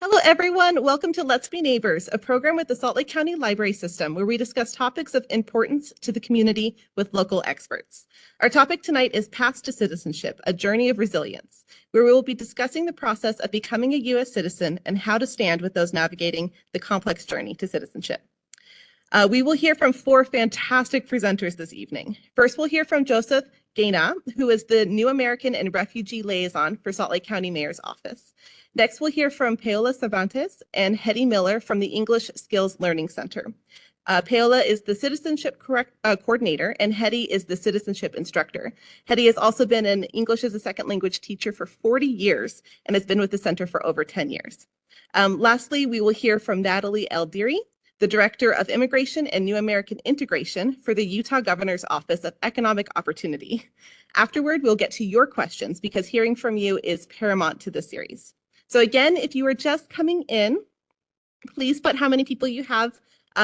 Hello, everyone. Welcome to Let's Be Neighbors, a program with the Salt Lake County Library System where we discuss topics of importance to the community with local experts. Our topic tonight is Path to Citizenship, a Journey of Resilience, where we will be discussing the process of becoming a U.S. citizen and how to stand with those navigating the complex journey to citizenship. We will hear from four fantastic presenters this evening. First, we'll hear from Joseph Gaina, who is the New American and Refugee Liaison for Salt Lake County Mayor's Office. Next, we'll hear from Paola Cervantes and Hetty Miller from the English Skills Learning Center. Paola is the Citizenship Coordinator, and Hetty is the Citizenship Instructor. Hetty has also been an English as a Second Language teacher for 40 years and has been with the center for over 10 years. Lastly, we will hear from Natalie Eldery, the Director of Immigration and New American Integration for the Utah Governor's Office of Economic Opportunity. Afterward, we'll get to your questions because hearing from you is paramount to this series. So again, if you are just coming in, please put how many people you have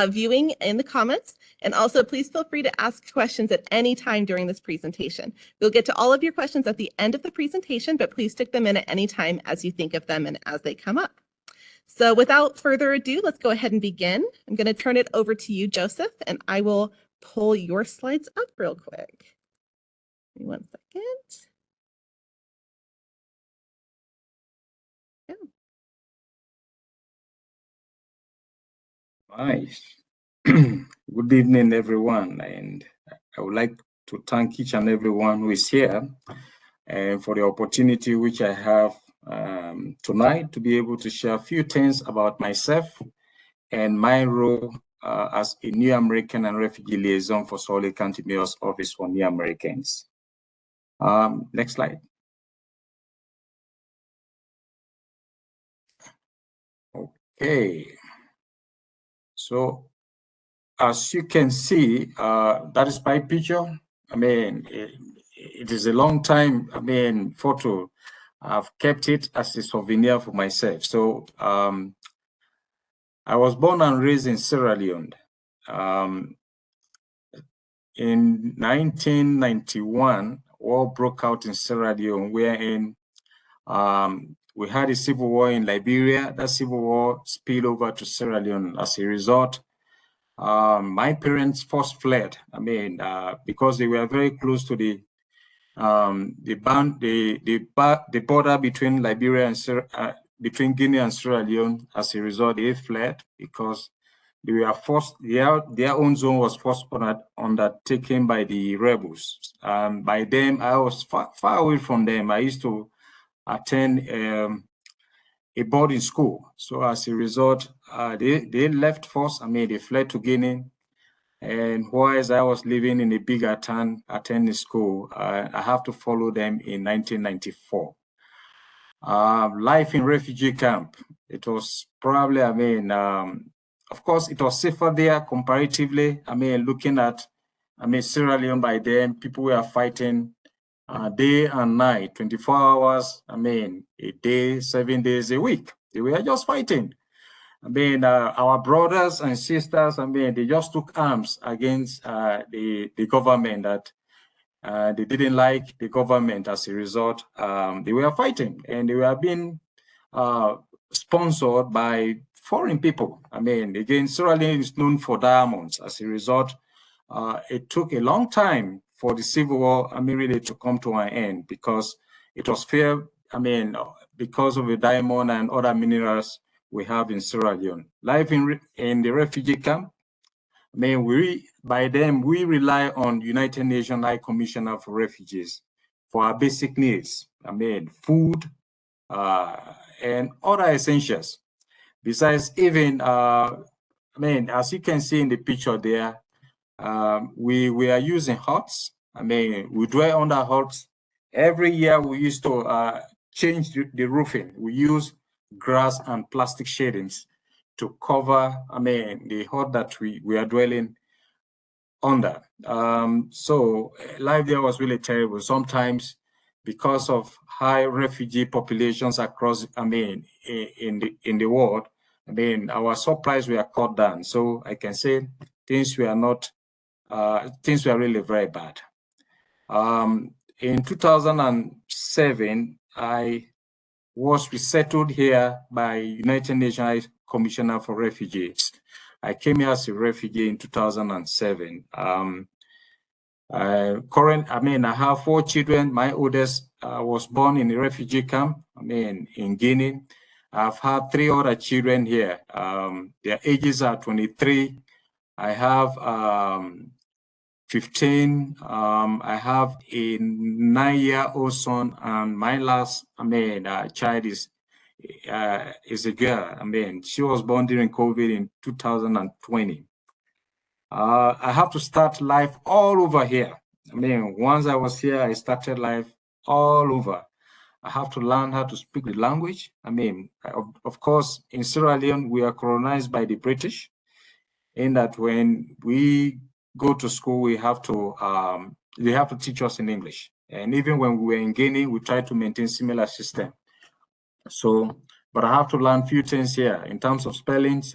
viewing in the comments. And also, please feel free to ask questions at any time during this presentation. We'll get to all of your questions at the end of the presentation, but please stick them in at any time as you think of them and as they come up. So without further ado, let's go ahead and begin. I'm going to turn it over to you, Joseph, and I will pull your slides up real quick. Give me 1 second. Nice. Good evening, everyone, and I would like to thank each and everyone who is here and for the opportunity which I have tonight to be able to share a few things about myself and my role as a New American and Refugee Liaison for Salt Lake County Mayor's Office for New Americans. Next slide. Okay. So, as you can see, that is my picture. I mean, it is a long time, photo. I've kept it as a souvenir for myself. So, I was born and raised in Sierra Leone. In 1991, war broke out in Sierra Leone, wherein we had a civil war in Liberia. That civil war spilled over to Sierra Leone. As a result, my parents first fled. Because they were very close to the border between Liberia and between Guinea and Sierra Leone. As a result, they fled because they were forced. Their own zone was first undertaken by the rebels. By them, I was far away from them. I used to attend a boarding school. So as a result, they left first. They fled to Guinea. And whilst I was living in a bigger town, attending school, I have to follow them in 1994. Life in refugee camp. It was probably, of course, it was safer there comparatively. Looking at, Sierra Leone by then, people were fighting day and night, 24 hours, a day, 7 days a week. They were just fighting. Our brothers and sisters, they just took arms against the government that they didn't like the government. As a result, they were fighting and they were being sponsored by foreign people. Again, Sierra Leone is known for diamonds. As a result, it took a long time for the civil war, really to come to an end because it was fair, because of the diamond and other minerals we have in Sierra Leone. Life in the refugee camp, by then we rely on United Nations High Commissioner for Refugees for our basic needs, food and other essentials. Besides, even, as you can see in the picture there, we are using huts. We dwell under huts. Every year we used to change the roofing. We use grass and plastic shadings to cover, the hut that we are dwelling under. So life there was really terrible. Sometimes because of high refugee populations across, in the world, our supplies were cut down. So I can say things were really very bad. In 2007, I was resettled here by United Nations Commissioner for Refugees. I came here as a refugee in 2007. I have 4 children. My oldest was born in a refugee camp, in Guinea. I've had 3 other children here. Their ages are 23. I have 15. I have a 9-year-old son, and my last, child is a girl. She was born during COVID in 2020. I have to start life all over here. Once I was here, I started life all over. I have to learn how to speak the language. Of course, in Sierra Leone, we are colonized by the British, in that when we go to school, they have to teach us in English. And even when we were in Guinea, we tried to maintain similar system. So, but I have to learn few things here in terms of spellings.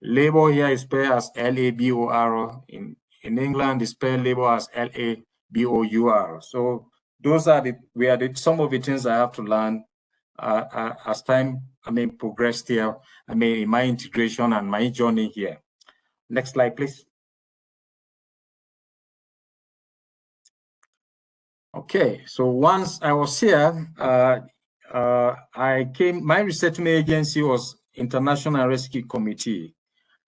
Labor here is spelled as L-A-B-O-R. In England, it's spelled labor as L-A-B-O-U-R. So those are some of the things I have to learn as time progressed here. In my integration and my journey here. Next slide, please. Okay, so once I was here, my resettlement agency was International Rescue Committee,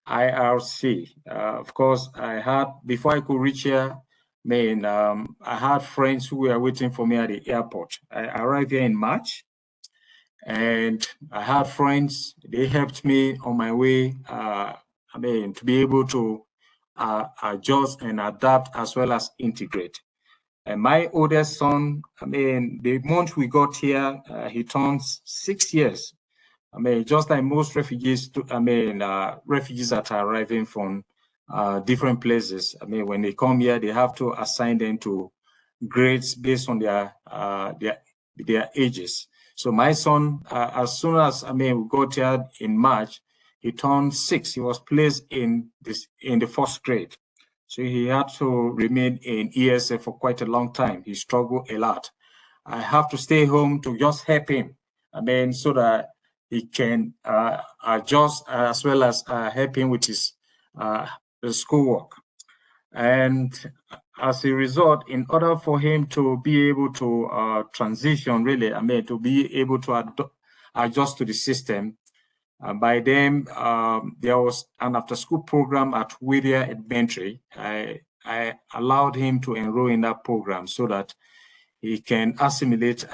IRC. Of course, before I could reach here, I had friends who were waiting for me at the airport. I arrived here in March, and I had friends. They helped me on my way, to be able to adjust and adapt as well as integrate. And my oldest son, the month we got here, he turns 6 years. Just like most refugees, refugees that are arriving from different places. When they come here, they have to assign them to grades based on their ages. So my son, as soon as we got here in March, he turned 6. He was placed in the 1st grade. So he had to remain in ESF for quite a long time. He struggled a lot. I have to stay home to just help him, so that he can adjust as well as help him with his schoolwork. And as a result, in order for him to be able to transition, really, to be able to adjust to the system, by then, there was an after-school program at Whittier Elementary. I allowed him to enroll in that program so that he can assimilate,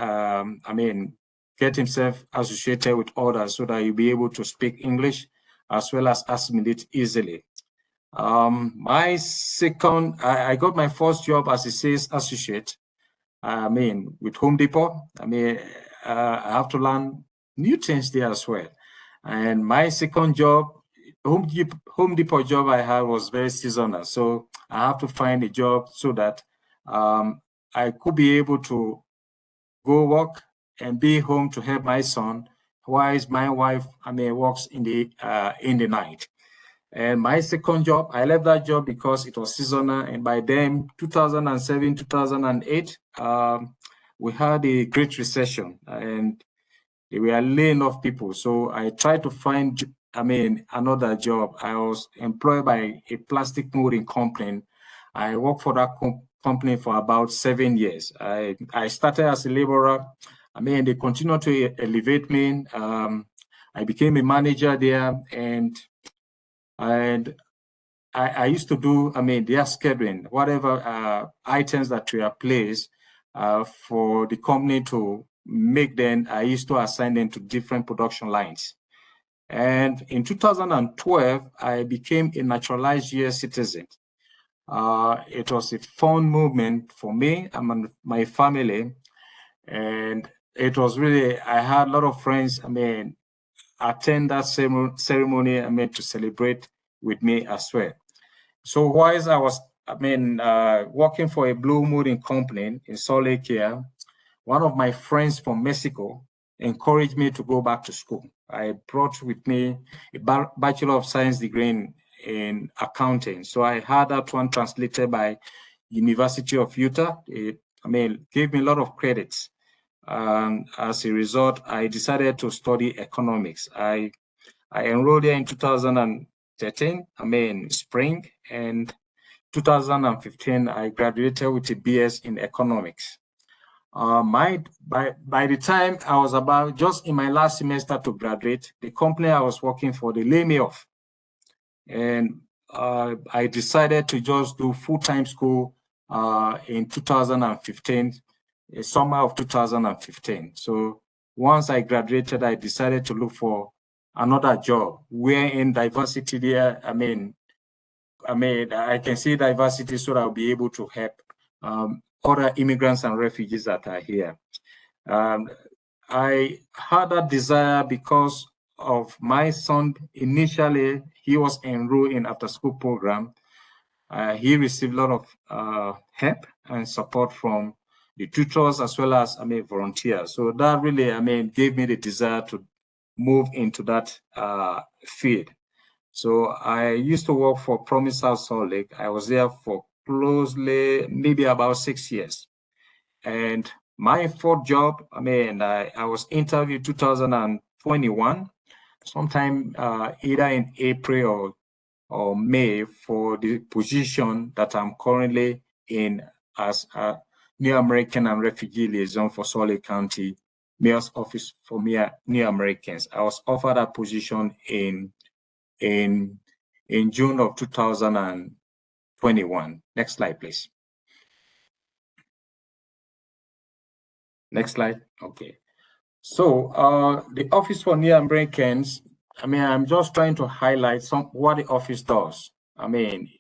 get himself associated with others so that he'll be able to speak English as well as assimilate easily. I got my first job as a sales associate, with Home Depot. I have to learn new things there as well. And my second job, Home Depot job I had was very seasonal. So I have to find a job so that I could be able to go work and be home to help my son, whilst my wife, works in the night. And my second job, I left that job because it was seasonal. And by then, 2007, 2008, we had a Great Recession, and they were laying off people. So I tried to find, another job. I was employed by a plastic molding company. I worked for that company for about 7 years. I started as a laborer. They continued to elevate me. I became a manager there, and I used to do, their scheduling, whatever items that were placed for the company to make them, I used to assign them to different production lines. And in 2012, I became a naturalized US citizen. It was a fun movement for me and my family. And it was really, I had a lot of friends, attend that ceremony, to celebrate with me as well. So whilst I was, working for a blue molding company in Salt Lake here, one of my friends from Mexico encouraged me to go back to school. I brought with me a Bachelor of Science degree in accounting. So I had that one translated by University of Utah. It gave me a lot of credits. And as a result, I decided to study economics. I enrolled here in 2013, spring, and 2015, I graduated with a BS in economics. By the time I was about just in my last semester to graduate, the company I was working for, they laid me off. And I decided to just do full-time school in 2015, summer of 2015. So once I graduated, I decided to look for another job where in diversity there, I can see diversity so that I'll be able to help other immigrants and refugees that are here. I had that desire because of my son. Initially, he was enrolled in after-school program. He received a lot of help and support from the tutors as well as volunteers. So that really gave me the desire to move into that field. So I used to work for Promise House Salt Lake. I was there for closely maybe about 6 years. And my fourth job, I was interviewed 2021, sometime either in April or May for the position that I'm currently in as a New American and Refugee Liaison for Salt Lake County Mayor's Office for New Americans. I was offered that position in June of 2021. Next slide, please. Next slide. Okay. So the Office for New Americans, I'm just trying to highlight what the office does.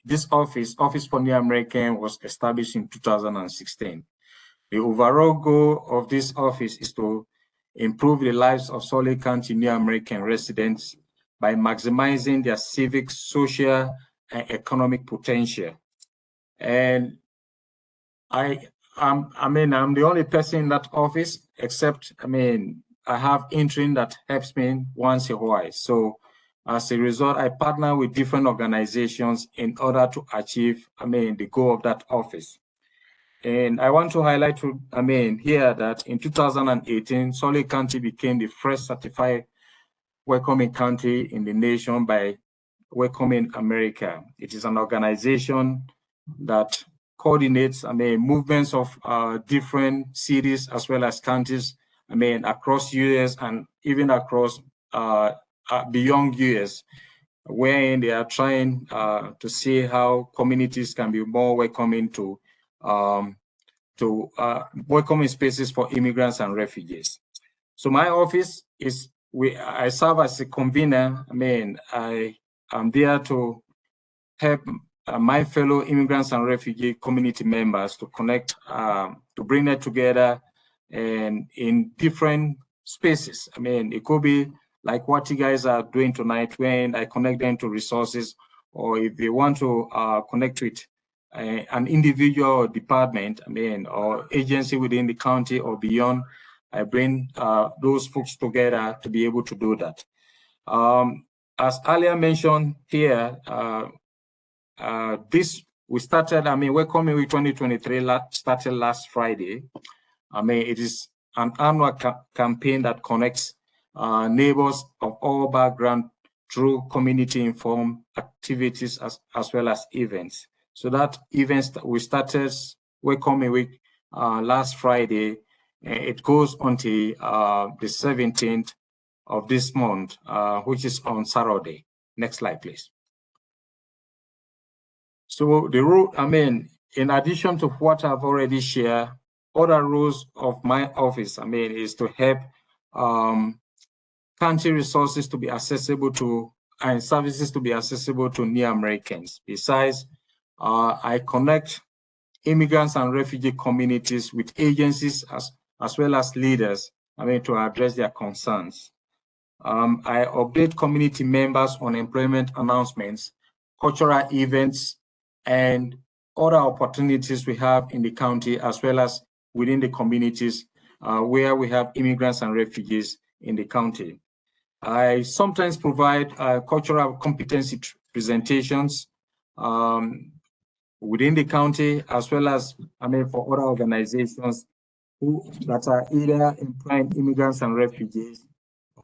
This Office for New Americans was established in 2016. The overall goal of this office is to improve the lives of Salt Lake County New American residents by maximizing their civic, social, and economic potential. And I'm the only person in that office, except, I have interim that helps me once in a while. So as a result, I partner with different organizations in order to achieve, the goal of that office. And I want to highlight, here that in 2018, Salt Lake County became the first certified welcoming county in the nation by Welcoming America. It is an organization that coordinates, movements of different cities as well as counties, across US and even across beyond US, wherein they are trying to see how communities can be more welcoming to welcoming spaces for immigrants and refugees. So my office is, I serve as a convener. I'm there to help my fellow immigrants and refugee community members to connect, to bring them together and in different spaces. It could be like what you guys are doing tonight, when I connect them to resources, or if they want to connect with an individual department, or agency within the county or beyond, I bring those folks together to be able to do that. As earlier mentioned here, we started, Welcoming Week 2023 started last Friday. It is an annual campaign that connects neighbors of all backgrounds through community-informed activities as well as events. So that events, we started Welcoming Week last Friday. It goes until the 17th of this month, which is on Saturday. Next slide, please. So the role, in addition to what I've already shared, other roles of my office, is to help county resources to be accessible to, and services to be accessible to New Americans. Besides, I connect immigrants and refugee communities with agencies as well as leaders, to address their concerns. I update community members on employment announcements, cultural events, and other opportunities we have in the county as well as within the communities where we have immigrants and refugees in the county. I sometimes provide cultural competency presentations within the county as well as, for other organizations that are either employing immigrants and refugees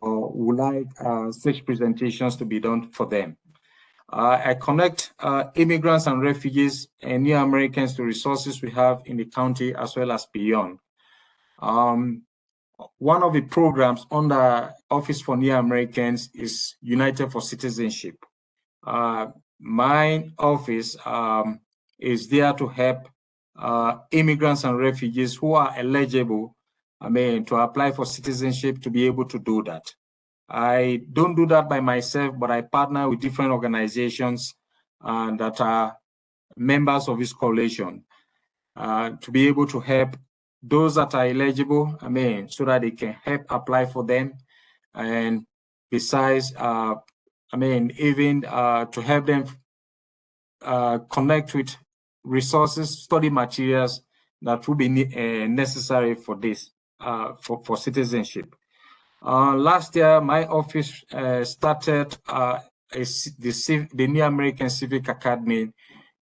or would like such presentations to be done for them. I connect immigrants and refugees and new Americans to resources we have in the county as well as beyond. One of the programs under Office for New Americans is United for Citizenship. My office is there to help immigrants and refugees who are eligible, to apply for citizenship to be able to do that. I don't do that by myself, but I partner with different organizations that are members of this coalition to be able to help those that are eligible, so that they can help apply for them. And besides, even to help them connect with resources, study materials that will be necessary for this, for citizenship. Last year, my office started the New American Civic Academy,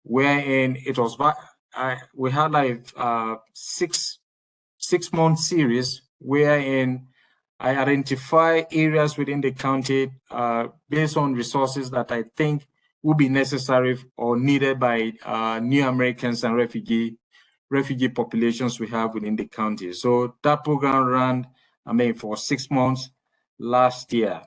wherein it was we had like 6-month series wherein I identify areas within the county based on resources that I think will be necessary or needed by new Americans and refugee populations we have within the county. So that program ran, for 6 months last year.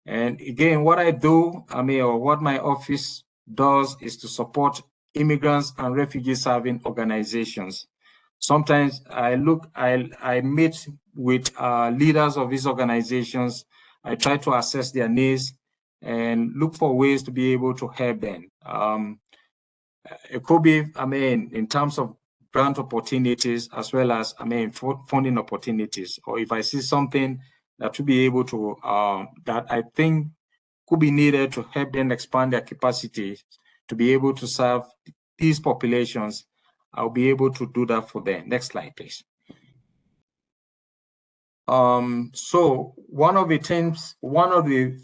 And again, what I do, or what my office does is to support immigrants and refugee serving organizations. Sometimes I meet with leaders of these organizations. I try to assess their needs and look for ways to be able to help them. It could be, in terms of grant opportunities as well as, funding opportunities. Or if I see something that will be able to, that I think could be needed to help them expand their capacity to be able to serve these populations, I'll be able to do that for them. Next slide, please. So one of the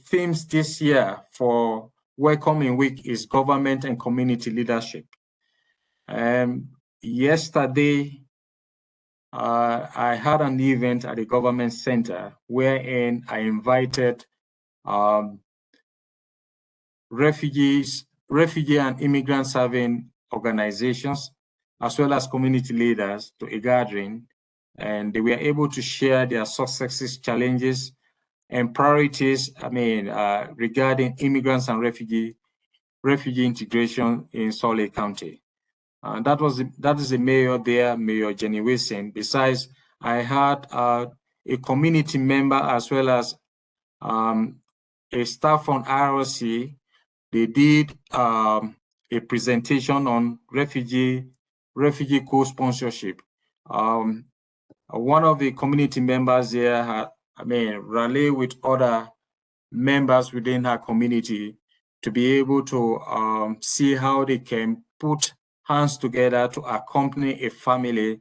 themes this year for Welcoming Week is government and community leadership. Yesterday, I had an event at the government center wherein I invited refugee and immigrant serving organizations, as well as community leaders, to a gathering, and they were able to share their successes, challenges, and priorities, regarding immigrants and refugee integration in Salt Lake County. That is the mayor there, Mayor Jenny Wilson. Besides, I had a community member as well as a staff from ROC. They did a presentation on refugee co-sponsorship. One of the community members there had, rallied with other members within her community to be able to see how they can put hands together to accompany a family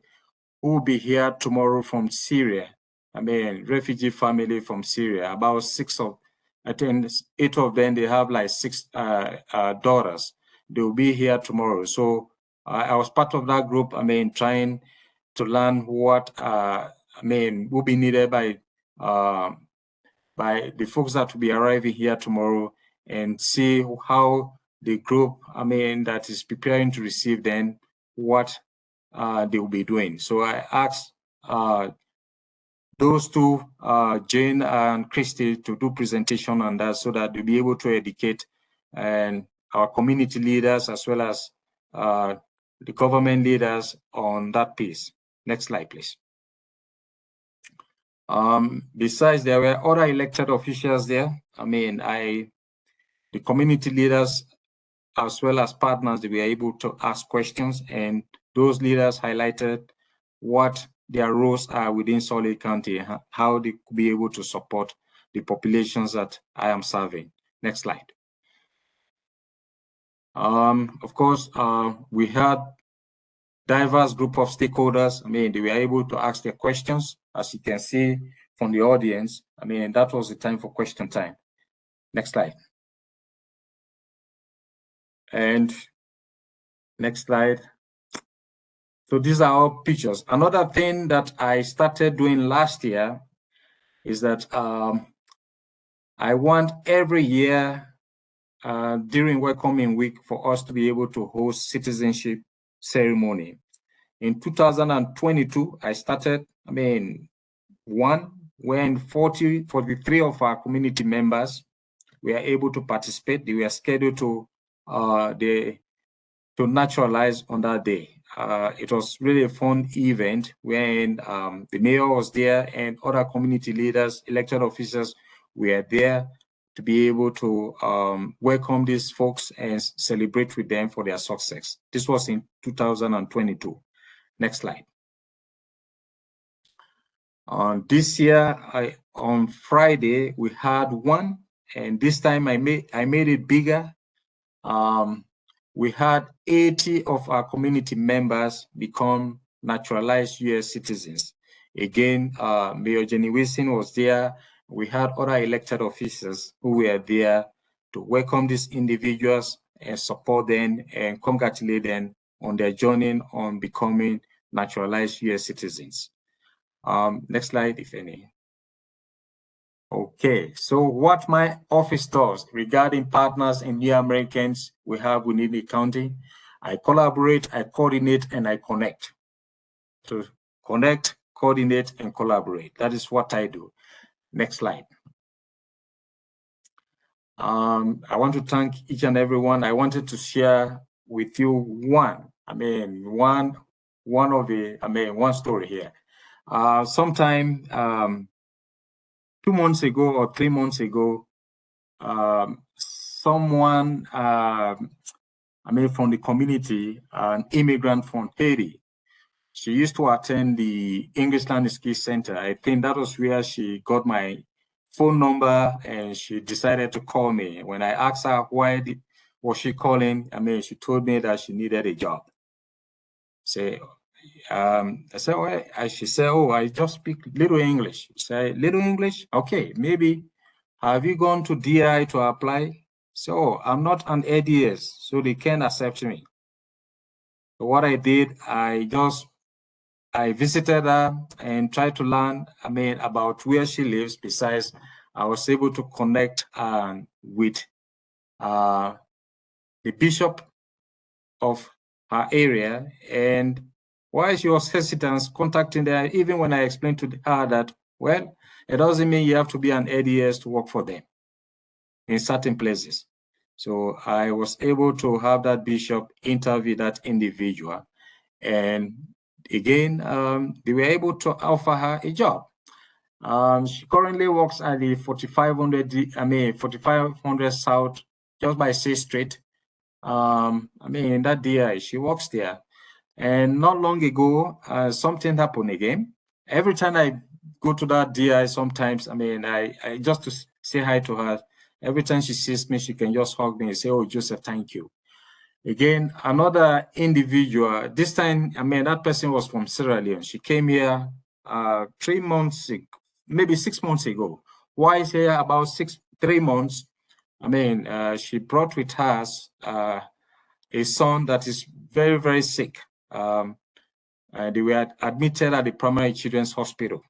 who will be here tomorrow from Syria. Refugee family from Syria, about 8 of them, they have like 6 daughters. They will be here tomorrow. So I was part of that group, trying to learn what, will be needed by the folks that will be arriving here tomorrow, and see how the group, that is preparing to receive them, what they will be doing. So I asked those two, Jane and Christy, to do presentation on that so that they'll be able to educate and our community leaders as well as the government leaders on that piece. Next slide, please. Besides, there were other elected officials there. The community leaders as well as partners, they were able to ask questions, and those leaders highlighted what their roles are within Salt Lake County, how they could be able to support the populations that I am serving. Next slide. Of course, we had diverse group of stakeholders. They were able to ask their questions. As you can see from the audience, that was the time for question time. Next slide. And next slide. So these are all pictures. Another thing that I started doing last year is that I want every year during welcoming week for us to be able to host citizenship ceremony. In 2022, I started, one when 43 of our community members were able to participate. They were scheduled to naturalize on that day. It was really a fun event when the mayor was there and other community leaders, elected officials were there to be able to welcome these folks and celebrate with them for their success. This was in 2022. Next slide. This year, on Friday, we had one, and this time I made it bigger. We had 80 of our community members become naturalized US citizens. Again, Mayor Jenny Wilson was there. We had other elected officials who were there to welcome these individuals and support them and congratulate them on their journey on becoming naturalized US citizens. Next slide, if any. Okay, so what my office does regarding partners and new Americans we have within the county, I collaborate, I coordinate, and I connect. So connect, coordinate, and collaborate. That is what I do. Next slide. I want to thank each and everyone. I wanted to share with you one story here. Sometime 2 months ago or 3 months ago, someone, from the community, an immigrant from Haiti, she used to attend the English Language Skills Center. I think that was where she got my phone number and she decided to call me. When I asked her why was she calling, she told me that she needed a job. I said, well, she said, oh, I just speak little English. I said, little English? Okay, maybe. Have you gone to DI to apply? So I'm not an ADS, so they can't accept me. So what I did, I visited her and tried to learn, about where she lives. Besides, I was able to connect with the bishop of her area, and while she was hesitant contacting them, even when I explained to her that, well, it doesn't mean you have to be an ADS to work for them in certain places. So I was able to have that bishop interview that individual, and again, they were able to offer her a job. She currently works at the 4500 South, just by 6th Street. In that DI, she works there. And not long ago, something happened again. Every time I go to that DI, sometimes, I just to say hi to her. Every time she sees me, she can just hug me and say, oh, Joseph, thank you. Again, another individual, this time, that person was from Sierra Leone. She came here 3 months, maybe 6 months ago. Why is here about 3 months? She brought with her a son that is very, very sick. They were admitted at the Primary Children's Hospital.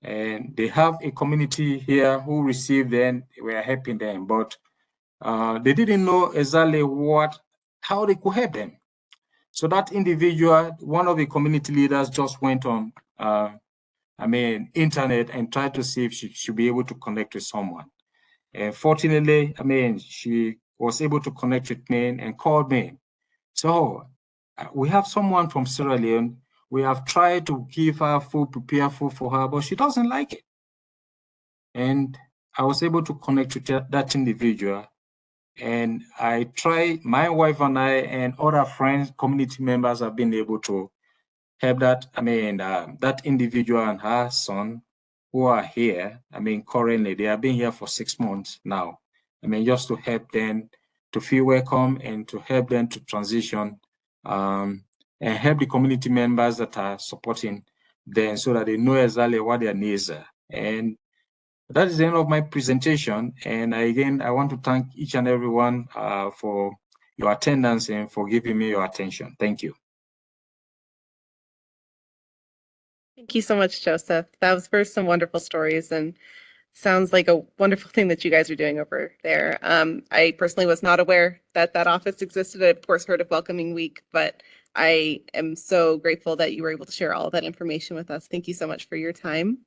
And they have a community here who received them, we are helping them, but they didn't know exactly how they could help them. So that individual, one of the community leaders, just went on internet and tried to see if she should be able to connect with someone. And fortunately, she was able to connect with me and called me. So we have someone from Sierra Leone. We have tried to give her food, prepare food for her, but she doesn't like it. And I was able to connect with that individual. And I try, my wife and I and other friends, community members have been able to help that, that individual and her son who are here. Currently they have been here for 6 months now. Just to help them to feel welcome and to help them to transition and help the community members that are supporting them so that they know exactly what their needs are. And that is the end of my presentation. And again, I want to thank each and everyone for your attendance and for giving me your attention. Thank you. Thank you so much, Joseph. That was for some wonderful stories and sounds like a wonderful thing that you guys are doing over there. I personally was not aware that that office existed. I, of course, heard of Welcoming Week, but I am so grateful that you were able to share all of that information with us. Thank you so much for your time.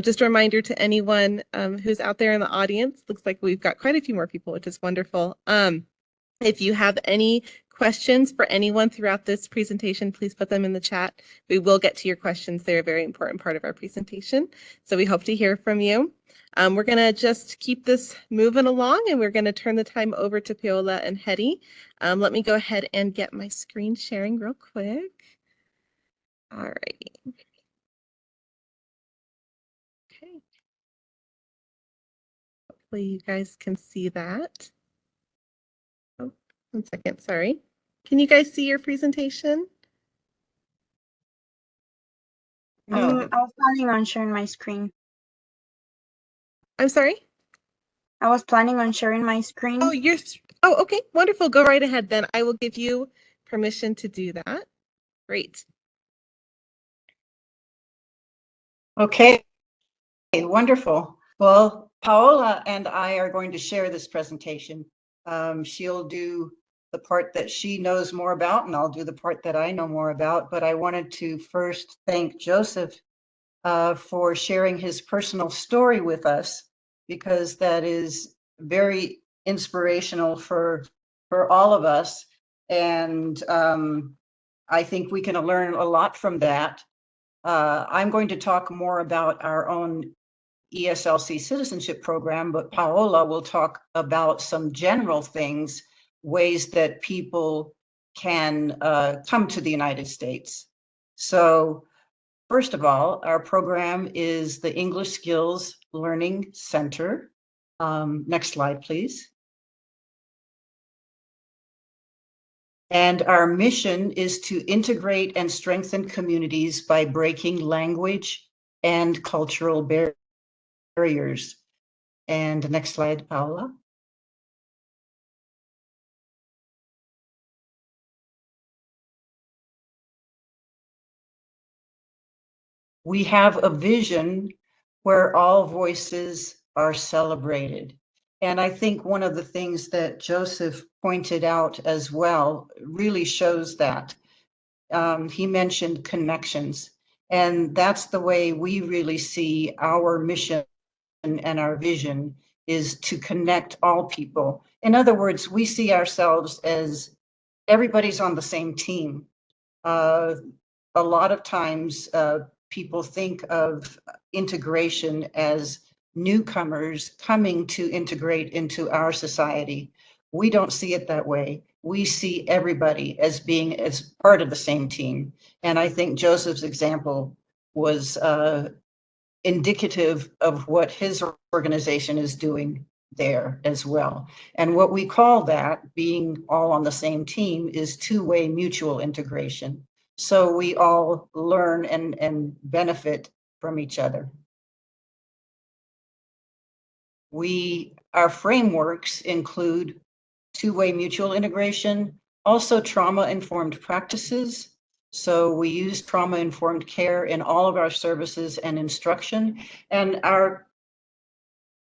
Just a reminder to anyone who's out there in the audience, looks like we've got quite a few more people, which is wonderful. If you have any questions for anyone throughout this presentation, please put them in the chat. We will get to your questions. They're a very important part of our presentation. So we hope to hear from you. We're going to just keep this moving along and we're going to turn the time over to Paola and Hetty. Let me go ahead and get my screen sharing real quick. All righty. Okay. Hopefully you guys can see that. Oh, 1 second, sorry. Can you guys see your presentation? I was planning on sharing my screen. I'm sorry? I was planning on sharing my screen. Oh, okay, wonderful. Go right ahead then. I will give you permission to do that. Great. Okay, wonderful. Well, Paola and I are going to share this presentation. She'll do the part that she knows more about, and I'll do the part that I know more about. But I wanted to first thank Joseph for sharing his personal story with us, because that is very inspirational for all of us. And I think we can learn a lot from that. I'm going to talk more about our own ESLC citizenship program, but Paola will talk about some general things, ways that people can come to the United States. So first of all, our program is the English Skills Learning Center. Next slide, please. And our mission is to integrate and strengthen communities by breaking language and cultural barriers. And next slide, Paola. We have a vision where all voices are celebrated. And I think one of the things that Joseph pointed out as well really shows that. He mentioned connections, and that's the way we really see our mission and our vision, is to connect all people. In other words, we see ourselves as everybody's on the same team. A lot of times people think of integration as newcomers coming to integrate into our society. We don't see it that way. We see everybody as being as part of the same team. And I think Joseph's example was indicative of what his organization is doing there as well. And what we call that, being all on the same team, is two-way mutual integration. So we all learn and benefit from each other. Our frameworks include two-way mutual integration, also trauma-informed practices. So we use trauma-informed care in all of our services and instruction, and our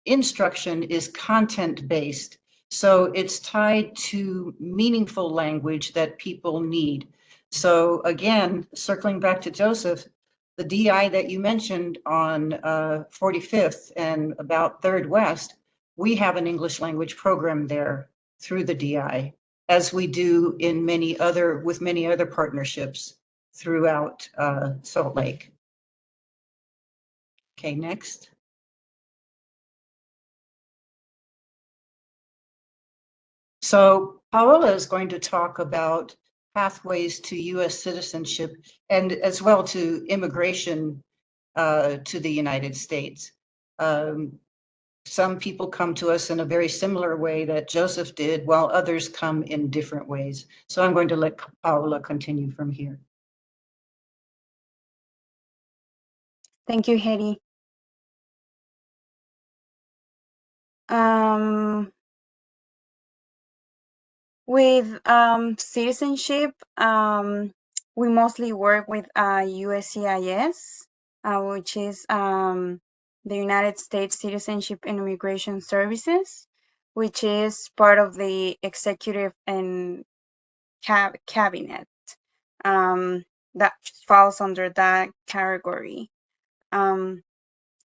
instruction is content-based. So it's tied to meaningful language that people need. So again, circling back to Joseph, the DI that you mentioned on 45th and about 3rd West, we have an English language program there through the DI, as we do in with many other partnerships throughout Salt Lake. Okay, next. So Paola is going to talk about pathways to US citizenship and as well to immigration to the United States. Some people come to us in a very similar way that Joseph did, while others come in different ways. So I'm going to let Paola continue from here. Thank you, Hetty. With citizenship, we mostly work with USCIS. which is the United States Citizenship and Immigration Services, which is part of the executive and cabinet that falls under that category. And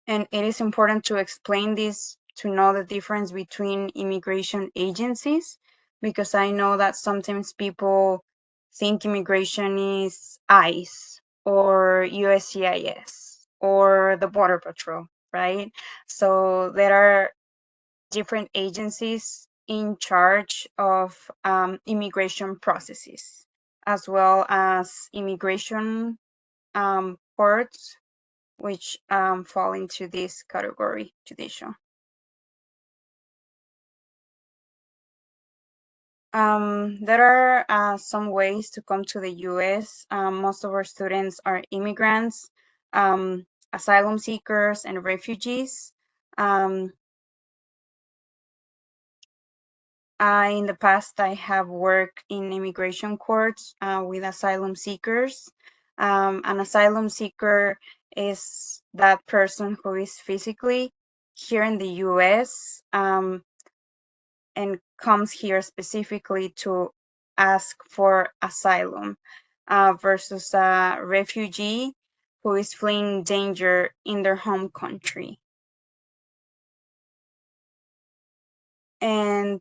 it is important to explain this to know the difference between immigration agencies, because I know that sometimes people think immigration is ICE or USCIS or the Border Patrol, right? So there are different agencies in charge of immigration processes, as well as immigration courts, which fall into this category, judicial. There are some ways to come to the US. Most of our students are immigrants, asylum seekers, and refugees. In the past, I have worked in immigration courts with asylum seekers. An asylum seeker is that person who is physically here in the US and comes here specifically to ask for asylum versus a refugee who is fleeing danger in their home country. And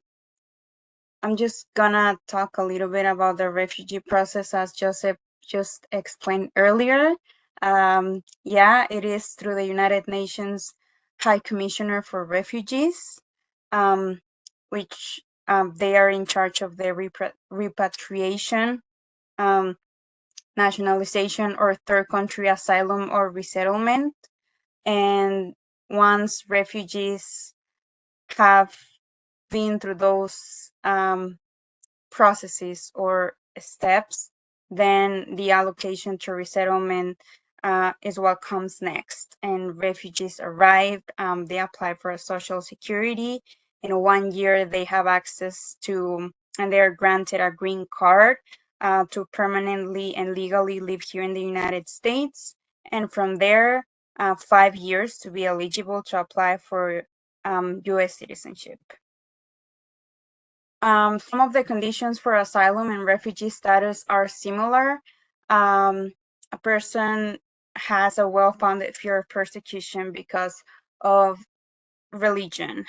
I'm just gonna talk a little bit about the refugee process as Joseph just explained earlier. Yeah, it is through the United Nations High Commissioner for Refugees, which they are in charge of the repatriation, nationalization, or third country asylum or resettlement. And once refugees have been through those processes or steps, then the allocation to resettlement is what comes next. And refugees arrive, they apply for a social security. In 1 year, they have access to, and they're granted a green card to permanently and legally live here in the United States. And from there, 5 years to be eligible to apply for US citizenship. Some of the conditions for asylum and refugee status are similar. A person has a well-founded fear of persecution because of religion,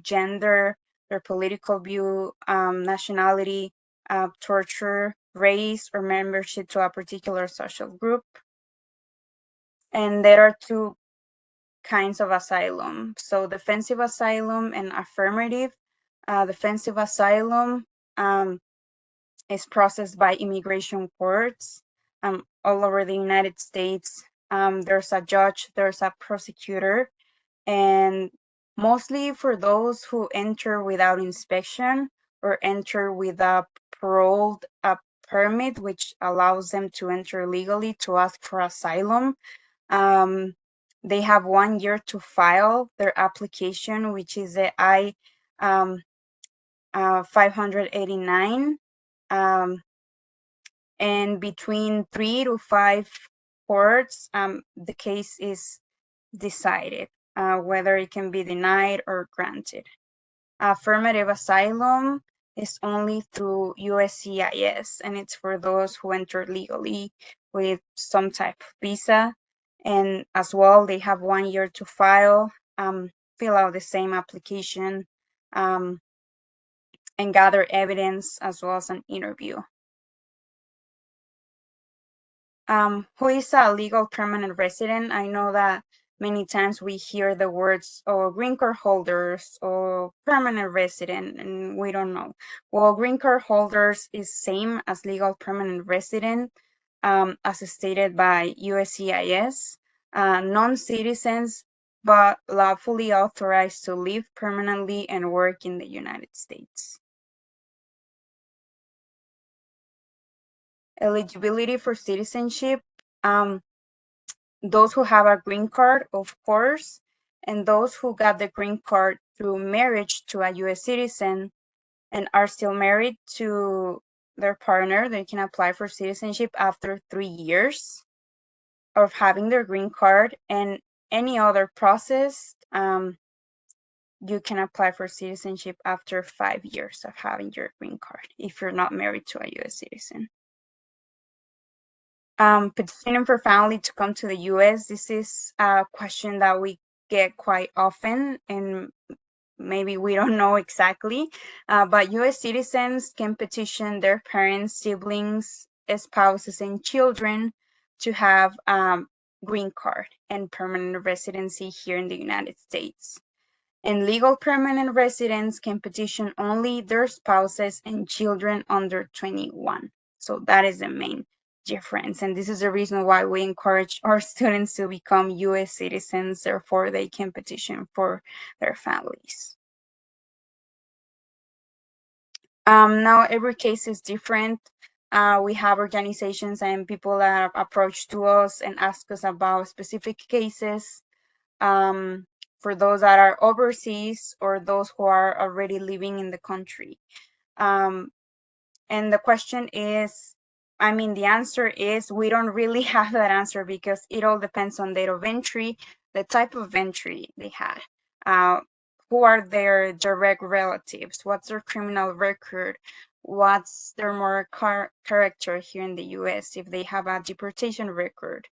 gender, their political view, nationality, torture, race, or membership to a particular social group. And there are two kinds of asylum. So defensive asylum and affirmative. Defensive asylum is processed by immigration courts all over the United States. There's a judge, there's a prosecutor, and mostly for those who enter without inspection or enter with a paroled permit, which allows them to enter legally to ask for asylum. They have 1 year to file their application, which is the I-589. And between 3 to 5 courts, the case is decided whether it can be denied or granted. Affirmative asylum is only through USCIS, and it's for those who enter legally with some type of visa. And as well, they have 1 year to file, fill out the same application, and gather evidence as well as an interview. Who is a legal permanent resident? I know that many times we hear the words green card holders or permanent resident, and we don't know. Well, green card holders is same as legal permanent resident, as stated by USCIS. Non-citizens, but lawfully authorized to live permanently and work in the United States. Eligibility for citizenship. Those who have a green card, of course, and those who got the green card through marriage to a US citizen and are still married to their partner, they can apply for citizenship after 3 years. of having their green card, and any other process, you can apply for citizenship after 5 years of having your green card if you're not married to a US citizen. Petitioning for family to come to the US, this is a question that we get quite often, and maybe we don't know exactly, but US citizens can petition their parents, siblings, spouses, and children to have green card and permanent residency here in the United States. And legal permanent residents can petition only their spouses and children under 21. So that is the main difference. And this is the reason why we encourage our students to become US citizens, therefore they can petition for their families. Now every case is different. We have organizations and people that approach to us and ask us about specific cases. For those that are overseas or those who are already living in the country. And the question is, the answer is we don't really have that answer because it all depends on date of entry, the type of entry they had, who are their direct relatives, what's their criminal record, what's their moral character here in the US, if they have a deportation record.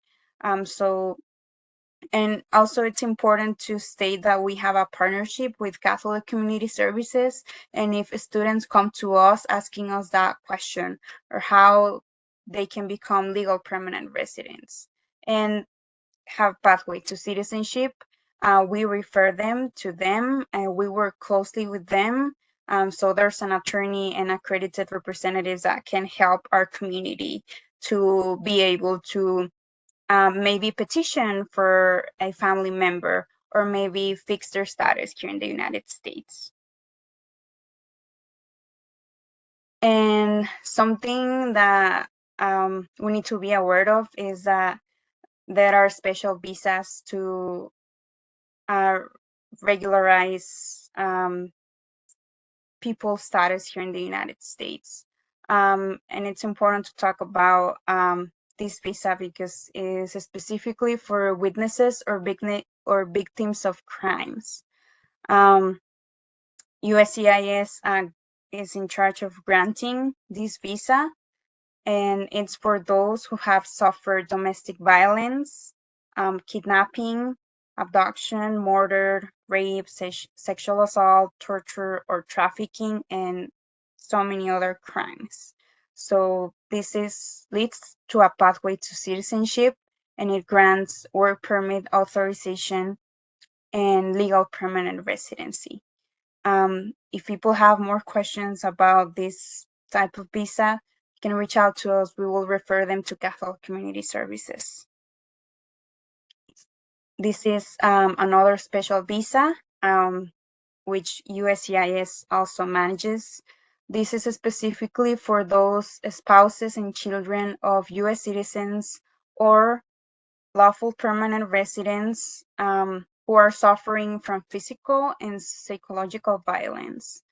And also it's important to state that we have a partnership with Catholic Community Services. And if students come to us asking us that question or how they can become legal permanent residents and have pathway to citizenship, we refer them to them and we work closely with them. So there's an attorney and accredited representatives that can help our community to be able to maybe petition for a family member or maybe fix their status here in the United States. And something that we need to be aware of is that there are special visas to regularize people's status here in the United States. And it's important to talk about this visa because it is specifically for witnesses or victims of crimes. USCIS is in charge of granting this visa, and it's for those who have suffered domestic violence, kidnapping, abduction, murder, rape, sexual assault, torture, or trafficking, and so many other crimes. So this leads to a pathway to citizenship, and it grants work permit authorization and legal permanent residency. If people have more questions about this type of visa, you can reach out to us. We will refer them to Catholic Community Services. This is another special visa, which USCIS also manages. This is specifically for those spouses and children of US citizens or lawful permanent residents who are suffering from physical and psychological violence,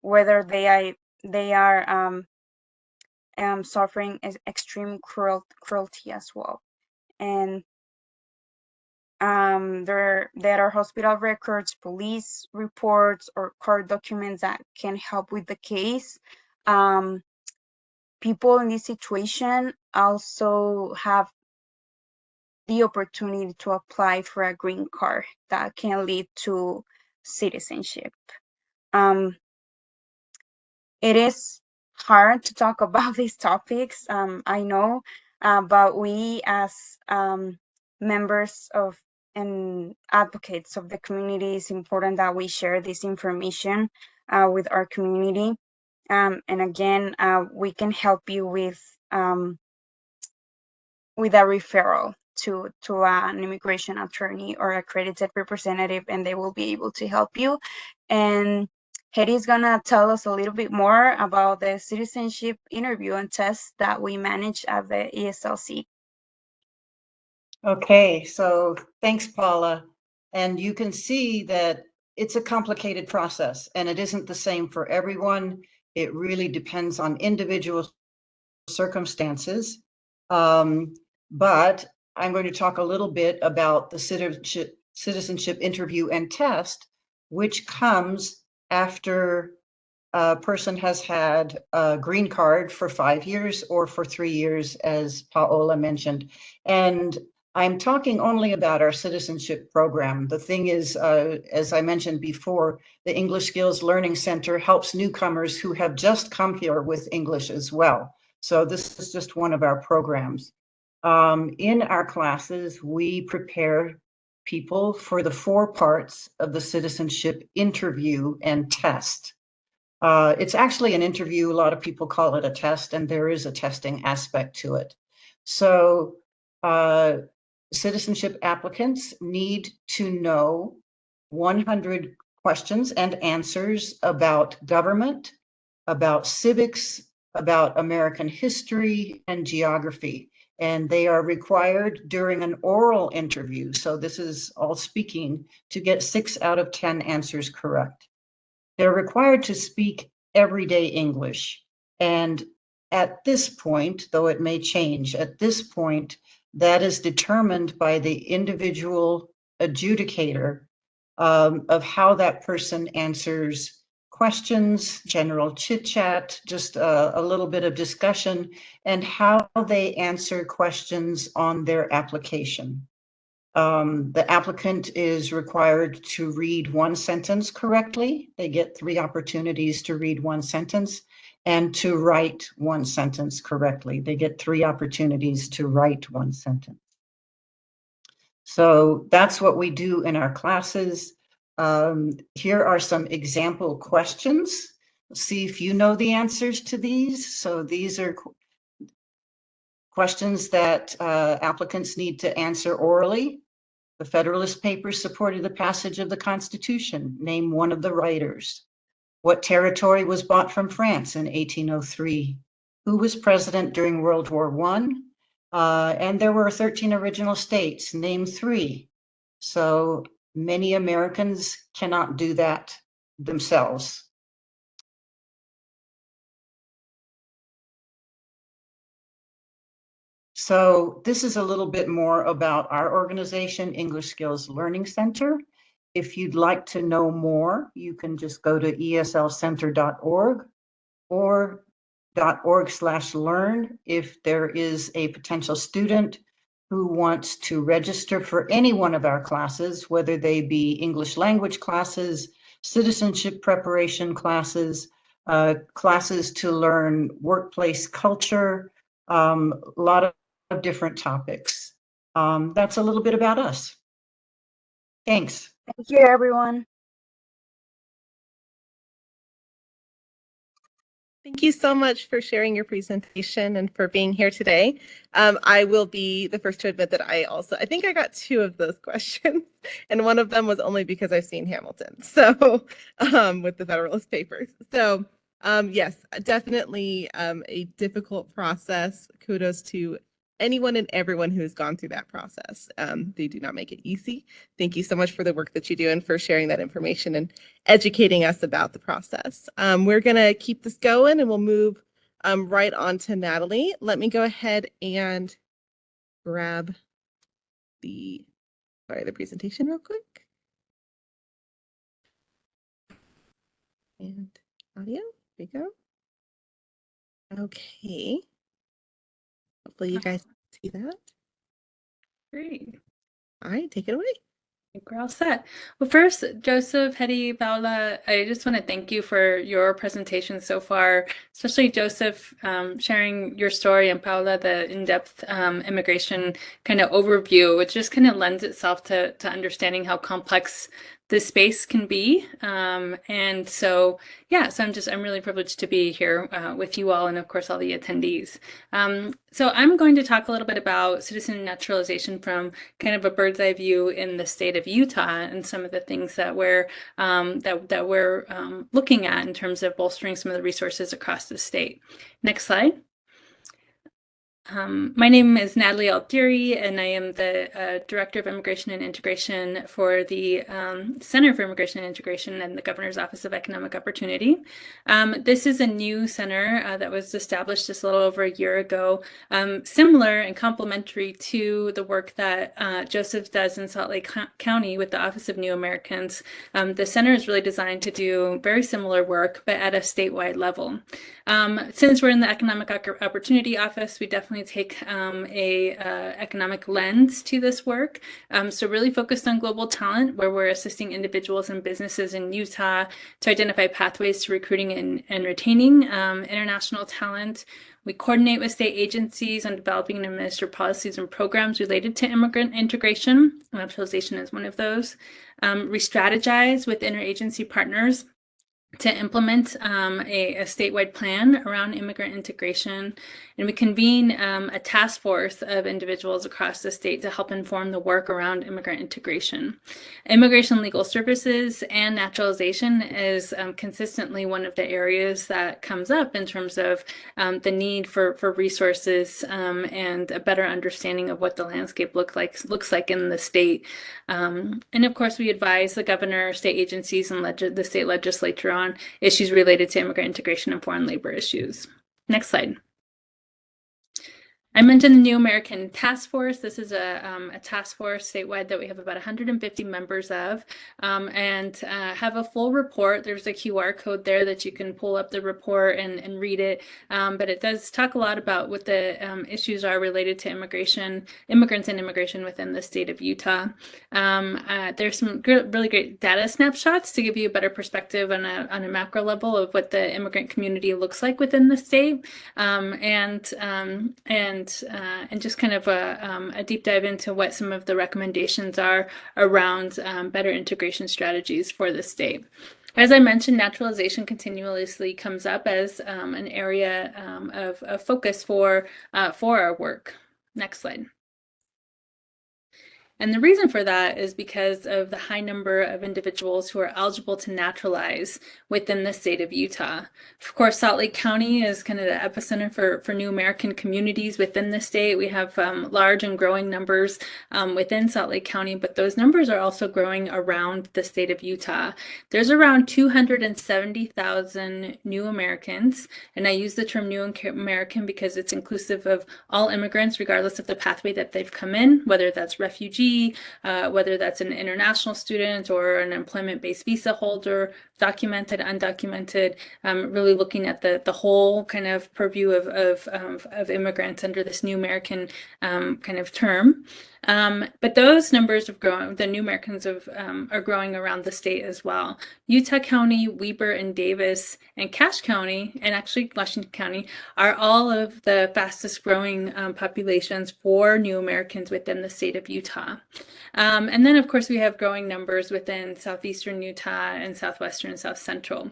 whether they are suffering extreme cruelty as well. And there are hospital records, police reports, or court documents that can help with the case. People in this situation also have the opportunity to apply for a green card that can lead to citizenship. It is hard to talk about these topics, I know, but we as members of and advocates of the community, it's important that we share this information with our community. And again, we can help you with a referral to an immigration attorney or accredited representative, and they will be able to help you. And Hetty's gonna tell us a little bit more about the citizenship interview and test that we manage at the ESLC. Okay, so thanks, Paula. And you can see that it's a complicated process and it isn't the same for everyone. It really depends on individual circumstances. but I'm going to talk a little bit about the citizenship interview and test, which comes after a person has had a green card for 5 years or for 3 years, as Paola mentioned. And I'm talking only about our citizenship program. The thing is, as I mentioned before, the English Skills Learning Center helps newcomers who have just come here with English as well. So this is just one of our programs. In our classes, we prepare people for the 4 parts of the citizenship interview and test. It's actually an interview. A lot of people call it a test, and there is a testing aspect to it. So citizenship applicants need to know 100 questions and answers about government, about civics, about American history and geography. And they are required during an oral interview, so this is all speaking, to get 6 out of 10 answers correct. They're required to speak everyday English. And at this point, though it may change, at this point, that is determined by the individual adjudicator of how that person answers questions, general chit chat, just a little bit of discussion, and how they answer questions on their application. The applicant is required to read 1 sentence correctly. They get 3 opportunities to read 1 sentence, and to write 1 sentence correctly. They get 3 opportunities to write 1 sentence. So that's what we do in our classes. Here are some example questions. See if you know the answers to these. So these are questions that applicants need to answer orally. The Federalist Papers supported the passage of the Constitution. Name one of the writers. What territory was bought from France in 1803? Who was president during World War I? And there were 13 original states. Name 3. So many Americans cannot do that themselves. So this is a little bit more about our organization, English Skills Learning Center. If you'd like to know more, you can just go to eslcenter.org or .org/learn if there is a potential student who wants to register for any one of our classes, whether they be English language classes, citizenship preparation classes, classes to learn workplace culture, a lot of different topics. That's a little bit about us. Thanks. Thank you, everyone. Thank you so much for sharing your presentation and for being here today. I will be the first to admit that I think I got 2 of those questions, and one of them was only because I've seen Hamilton, so with the Federalist Papers. So yes, definitely a difficult process. Kudos to anyone and everyone who's gone through that process. They do not make it easy. Thank you so much for the work that you do and for sharing that information and educating us about the process. We're going to keep this going and we'll move right on to Natalie. Let me go ahead and grab the presentation real quick. And audio, there we go. Okay. Hopefully you guys see that. Great. All right, take it away. I think we're all set. Well, first, Joseph, Hetty, Paola, I just want to thank you for your presentation so far, especially Joseph, sharing your story, and Paola, the in-depth immigration kind of overview, which just kind of lends itself to understanding how complex this space can be. And so, yeah, so I'm really privileged to be here with you all and of course all the attendees. So I'm going to talk a little bit about citizen naturalization from kind of a bird's eye view in the state of Utah and some of the things that we're looking at in terms of bolstering some of the resources across the state. Next slide. My name is Natalie Altieri, and I am the Director of Immigration and Integration for the Center for Immigration and Integration and the Governor's Office of Economic Opportunity. This is a new center that was established just a little over a year ago, similar and complementary to the work that Joseph does in Salt Lake County with the Office of New Americans. The center is really designed to do very similar work, but at a statewide level. Since we're in the Economic Opportunity Office, we definitely take a economic lens to this work. So really focused on global talent, where we're assisting individuals and businesses in Utah to identify pathways to recruiting and retaining international talent. We coordinate with state agencies on developing and administer policies and programs related to immigrant integration. Naturalization is one of those. We strategize with interagency partners to implement a statewide plan around immigrant integration. And we convene a task force of individuals across the state to help inform the work around immigrant integration. Immigration legal services and naturalization is consistently one of the areas that comes up in terms of the need for resources and a better understanding of what the landscape looks like in the state. And of course, we advise the governor, state agencies, and the state legislature on issues related to immigrant integration and foreign labor issues. Next slide. I mentioned the New American Task Force. This is a task force statewide that we have about 150 members of, and have a full report. There's a QR code there that you can pull up the report and read it, but it does talk a lot about what the issues are related to immigrants and immigration within the state of Utah. There's some really great data snapshots to give you a better perspective on a macro level of what the immigrant community looks like within the state, and just kind of a deep dive into what some of the recommendations are around better integration strategies for the state. As I mentioned, naturalization continuously comes up as an area of focus for our work. Next slide. And the reason for that is because of the high number of individuals who are eligible to naturalize within the state of Utah. Of course, Salt Lake County is kind of the epicenter for new American communities within the state. We have large and growing numbers within Salt Lake County, but those numbers are also growing around the state of Utah. There's around 270,000 new Americans, and I use the term new American because it's inclusive of all immigrants, regardless of the pathway that they've come in, whether that's refugee, whether that's an international student or an employment-based visa holder, documented, undocumented, really looking at the whole kind of purview of immigrants under this new American kind of term. But those numbers have grown, the new Americans are growing around the state as well. Utah County, Weber and Davis, and Cache County, and actually Washington County, are all of the fastest growing populations for new Americans within the state of Utah. And then, of course, we have growing numbers within southeastern Utah and southwestern and south central.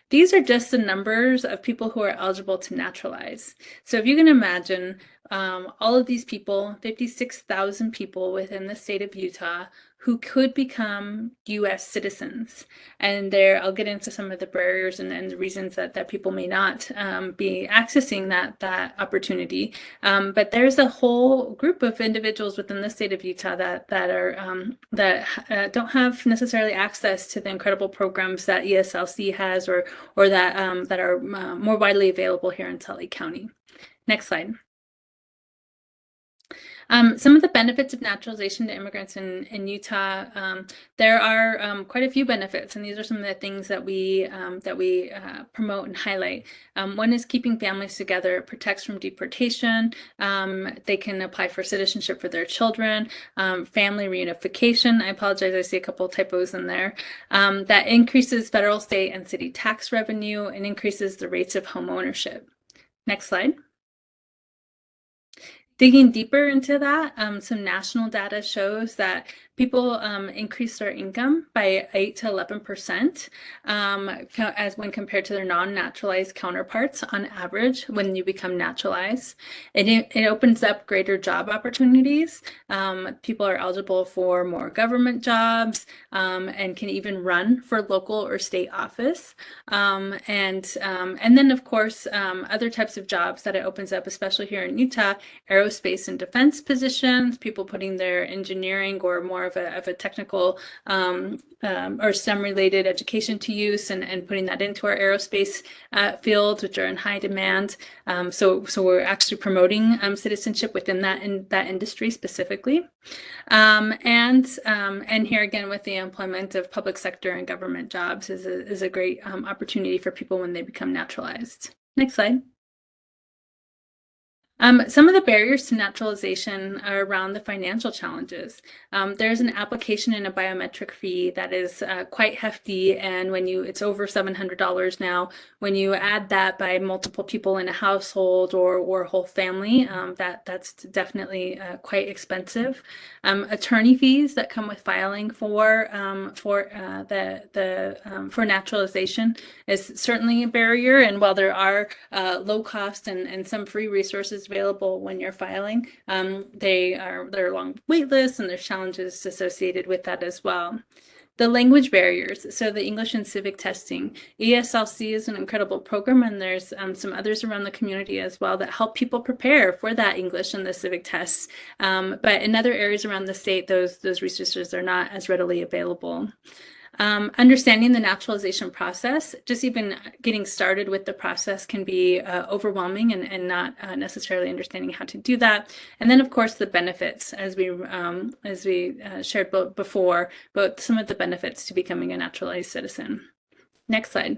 These are just the numbers of people who are eligible to naturalize. So if you can imagine all of these people, 56,000 people within the state of Utah who could become US citizens. And there, I'll get into some of the barriers and the reasons that people may not be accessing that opportunity. But there's a whole group of individuals within the state of Utah that don't have necessarily access to the incredible programs that ESLC has or that are more widely available here in Salt Lake County. Next slide. Some of the benefits of naturalization to immigrants in Utah, there are quite a few benefits, and these are some of the things that we promote and highlight. One is keeping families together. It protects from deportation. They can apply for citizenship for their children. Family reunification. I apologize, I see a couple of typos in there. That increases federal, state, and city tax revenue and increases the rates of home ownership. Next slide. Digging deeper into that, some national data shows that People increase their income by 8 to 11% as when compared to their non-naturalized counterparts on average when you become naturalized. It opens up greater job opportunities. People are eligible for more government jobs and can even run for local or state office. And then, of course, other types of jobs that it opens up, especially here in Utah, aerospace and defense positions, people putting their engineering or more of a technical or STEM-related education to use and putting that into our aerospace fields, which are in high demand. So we're actually promoting citizenship within that industry specifically. And here again, with the employment of public sector and government jobs is a great opportunity for people when they become naturalized. Next slide. Some of the barriers to naturalization are around the financial challenges. There's an application and a biometric fee that is quite hefty, and it's over $700 now. When you add that by multiple people in a household or whole family, that's definitely quite expensive. Attorney fees that come with filing for naturalization is certainly a barrier, and while there are low cost and some free resources available when you're filing, there are long wait lists and there's challenges associated with that as well. The language barriers, so the English and civic testing. ESLC is an incredible program, and there's some others around the community as well that help people prepare for that English and the civic tests. But in other areas around the state, those resources are not as readily available. Understanding the naturalization process, just even getting started with the process can be overwhelming and not necessarily understanding how to do that. And then, of course, the benefits, as we shared before, but some of the benefits to becoming a naturalized citizen. Next slide.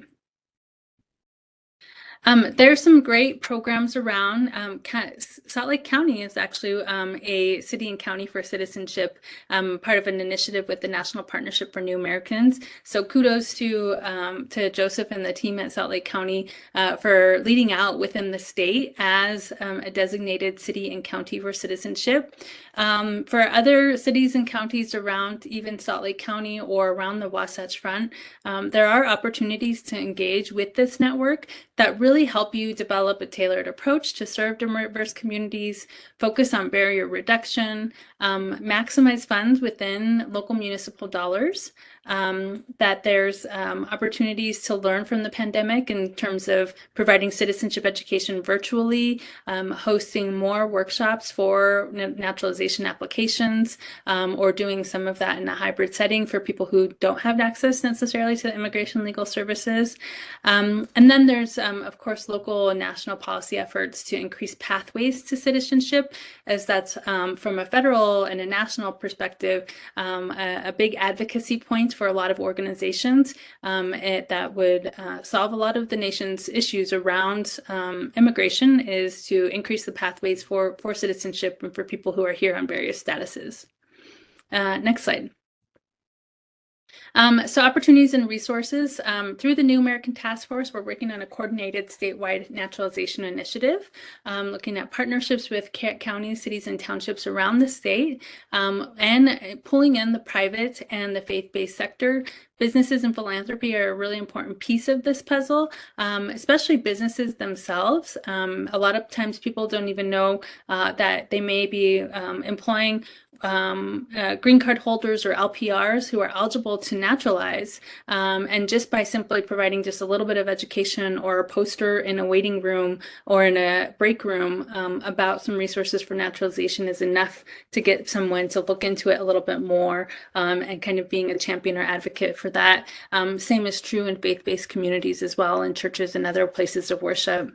There's some great programs around. Salt Lake County is actually a city and county for citizenship, part of an initiative with the National Partnership for New Americans. So kudos to Joseph and the team at Salt Lake County for leading out within the state as a designated city and county for citizenship. For other cities and counties around even Salt Lake County or around the Wasatch Front, there are opportunities to engage with this network that really help you develop a tailored approach to serve diverse communities, focus on barrier reduction, maximize funds within local municipal dollars, that there's opportunities to learn from the pandemic in terms of providing citizenship education virtually, hosting more workshops for naturalization applications, or doing some of that in a hybrid setting for people who don't have access necessarily to immigration legal services. And then there's, of course, local and national policy efforts to increase pathways to citizenship, as that's from a federal and a national perspective, a big advocacy point for a lot of organizations that would solve a lot of the nation's issues around immigration, is to increase the pathways for citizenship and for people who are here on various statuses. Next slide. So opportunities and resources. Through the New American Task Force, we're working on a coordinated statewide naturalization initiative, looking at partnerships with counties, cities, and townships around the state, and pulling in the private and the faith-based sector. Businesses and philanthropy are a really important piece of this puzzle, especially businesses themselves. A lot of times people don't even know that they may be employing green card holders or LPRs who are eligible to naturalize. And just by simply providing just a little bit of education or a poster in a waiting room or in a break room about some resources for naturalization is enough to get someone to look into it a little bit more, and kind of being a champion or advocate for that. Same is true in faith-based communities as well, in churches and other places of worship.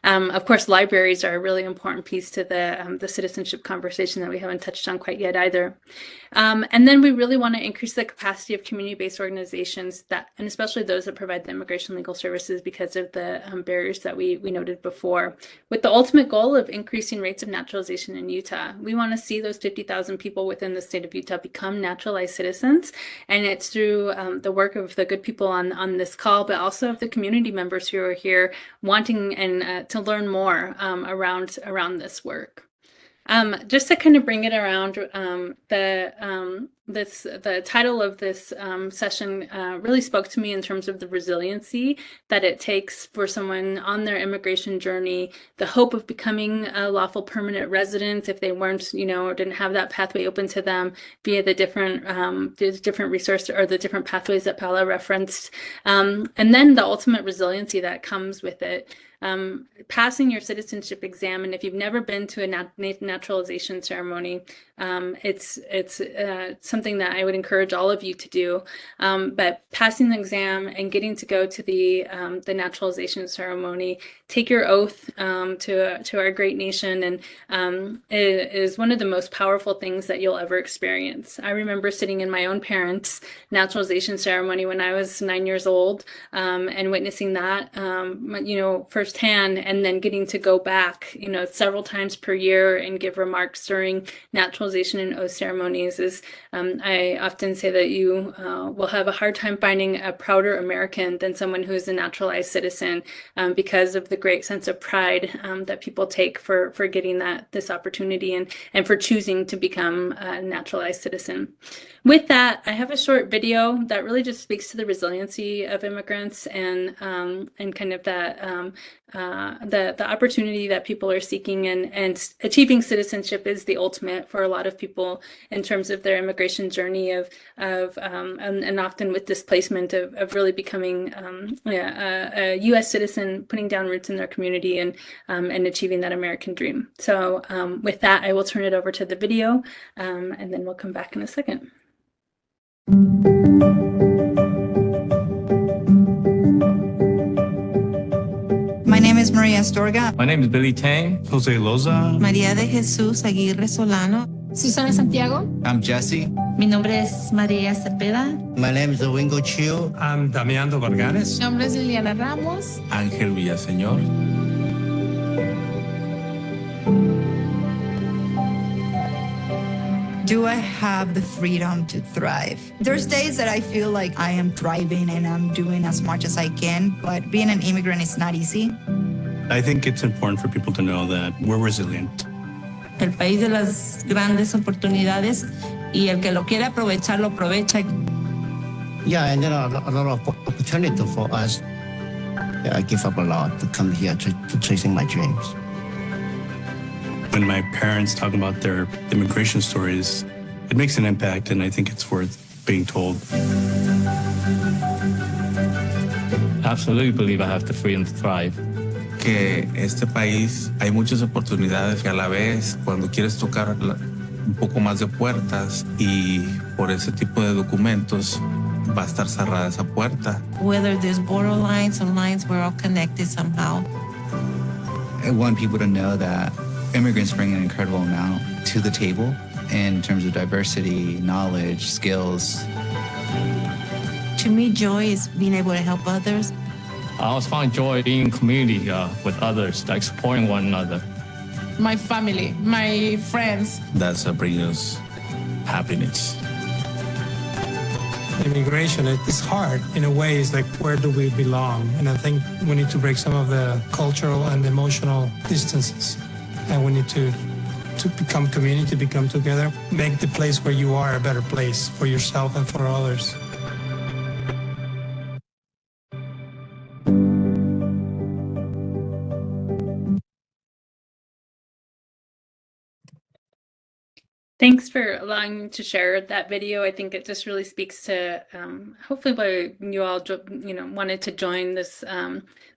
Of course, libraries are a really important piece to the citizenship conversation that we haven't touched on quite yet either. And then we really want to increase the capacity of community-based organizations, and especially those that provide the immigration legal services, because of the barriers that we noted before, with the ultimate goal of increasing rates of naturalization in Utah. We want to see those 50,000 people within the state of Utah become naturalized citizens, and it's through the work of the good people on this call, but also of the community members who are here wanting and to learn more around this work. Just to kind of bring it around, the title of this session really spoke to me in terms of the resiliency that it takes for someone on their immigration journey, the hope of becoming a lawful permanent resident if they weren't, or didn't have that pathway open to them via the different resources or the different pathways that Paula referenced, and then the ultimate resiliency that comes with it. Passing your citizenship exam, and if you've never been to a naturalization ceremony, it's something that I would encourage all of you to do. But passing the exam and getting to go to the naturalization ceremony, take your oath to our great nation, and it is one of the most powerful things that you'll ever experience. I remember sitting in my own parents' naturalization ceremony when I was 9 years old, and witnessing that, firsthand, and then getting to go back, several times per year and give remarks during naturalization and oath ceremonies. I often say that you will have a hard time finding a prouder American than someone who's a naturalized citizen, because of the great sense of pride that people take for getting this opportunity and for choosing to become a naturalized citizen. With that, I have a short video that really just speaks to the resiliency of immigrants and kind of that the opportunity that people are seeking, and achieving citizenship is the ultimate for a lot of people in terms of their immigration journey and often with displacement of really becoming a US citizen, putting down roots in their community and achieving that American dream. So with that, I will turn it over to the video, and then we'll come back in a second. My name is Maria Astorga. My name is Billy Tang. Jose Loza. María de Jesús Aguirre Solano. Susana Santiago. I'm Jesse. Mi nombre es María Cepeda. My name is Domingo Chiu. I'm Damiano Varganes. Mi nombre es Liliana Ramos. Ángel Villaseñor. Do I have the freedom to thrive? There's days that I feel like I am thriving and I'm doing as much as I can, but being an immigrant is not easy. I think it's important for people to know that we're resilient. El país de las grandes oportunidades, y el que lo quiere aprovechar, lo aprovecha. Yeah, and there are a lot of opportunity for us. I give up a lot to come here to chasing my dreams. When my parents talk about their immigration stories, it makes an impact, and I think it's worth being told. Absolutely believe I have the freedom to thrive. Que este país hay muchas oportunidades que a la vez cuando quieres tocar un poco más de puertas y por ese tipo de documentos va a estar cerrada esa puerta. Whether there's border lines or lines, we're all connected somehow. I want people to know that immigrants bring an incredible amount to the table in terms of diversity, knowledge, skills. To me, joy is being able to help others. I always find joy being in community with others, like supporting one another. My family, my friends. That's what brings us happiness. Immigration is hard in a way. It's like, where do we belong? And I think we need to break some of the cultural and emotional distances. And we need to become community, become together, make the place where you are a better place for yourself and for others. Thanks for allowing me to share that video. I think it just really speaks to hopefully why you all wanted to join this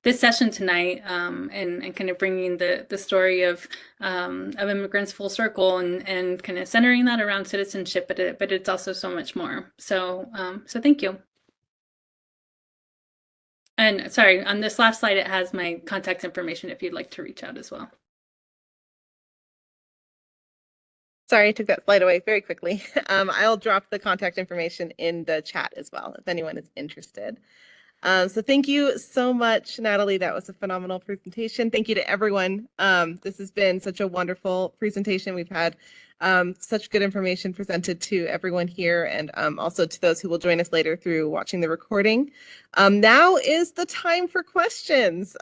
this session tonight, and kind of bringing the story of immigrants full circle and kind of centering that around citizenship, but it's also so much more. So so thank you. And sorry, on this last slide, it has my contact information if you'd like to reach out as well. Sorry, I took that slide away very quickly. I'll drop the contact information in the chat as well, if anyone is interested. So thank you so much, Natalie. That was a phenomenal presentation. Thank you to everyone. This has been such a wonderful presentation. We've had such good information presented to everyone here, and also to those who will join us later through watching the recording. Now is the time for questions.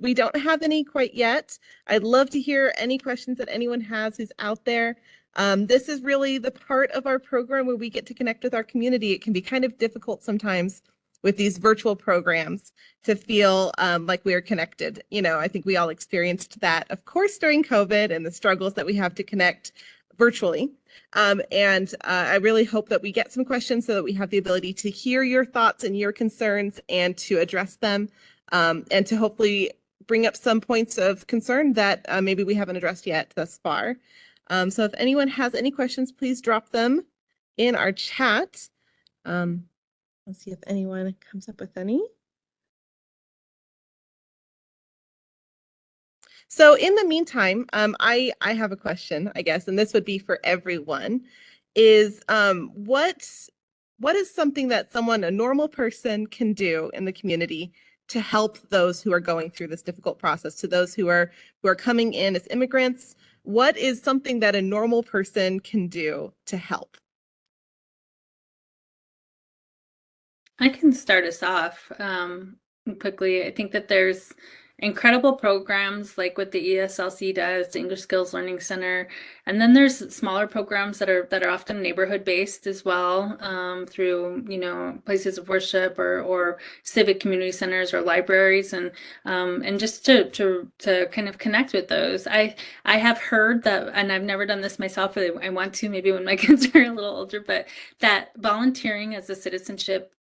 We don't have any quite yet. I'd love to hear any questions that anyone has who's out there. This is really the part of our program where we get to connect with our community. It can be kind of difficult sometimes with these virtual programs to feel like we are connected. You know, I think we all experienced that, of course, during COVID and the struggles that we have to connect virtually. I really hope that we get some questions so that we have the ability to hear your thoughts and your concerns and to address them, and to hopefully bring up some points of concern that maybe we haven't addressed yet thus far. So if anyone has any questions, please drop them in our chat. Let's see if anyone comes up with any. So in the meantime, I have a question, I guess, and this would be for everyone, is what is something that a normal person can do in the community to help those who are going through this difficult process, to those who are coming in as immigrants? What is something that a normal person can do to help? I can start us off quickly. I think that there's incredible programs like what the ESLC does, the English Skills Learning Center, and then there's smaller programs that are often neighborhood based as well, through places of worship or civic community centers or libraries, and just to kind of connect with those. I have heard that, and I've never done this myself, but I want to maybe when my kids are a little older, but that volunteering as a citizenship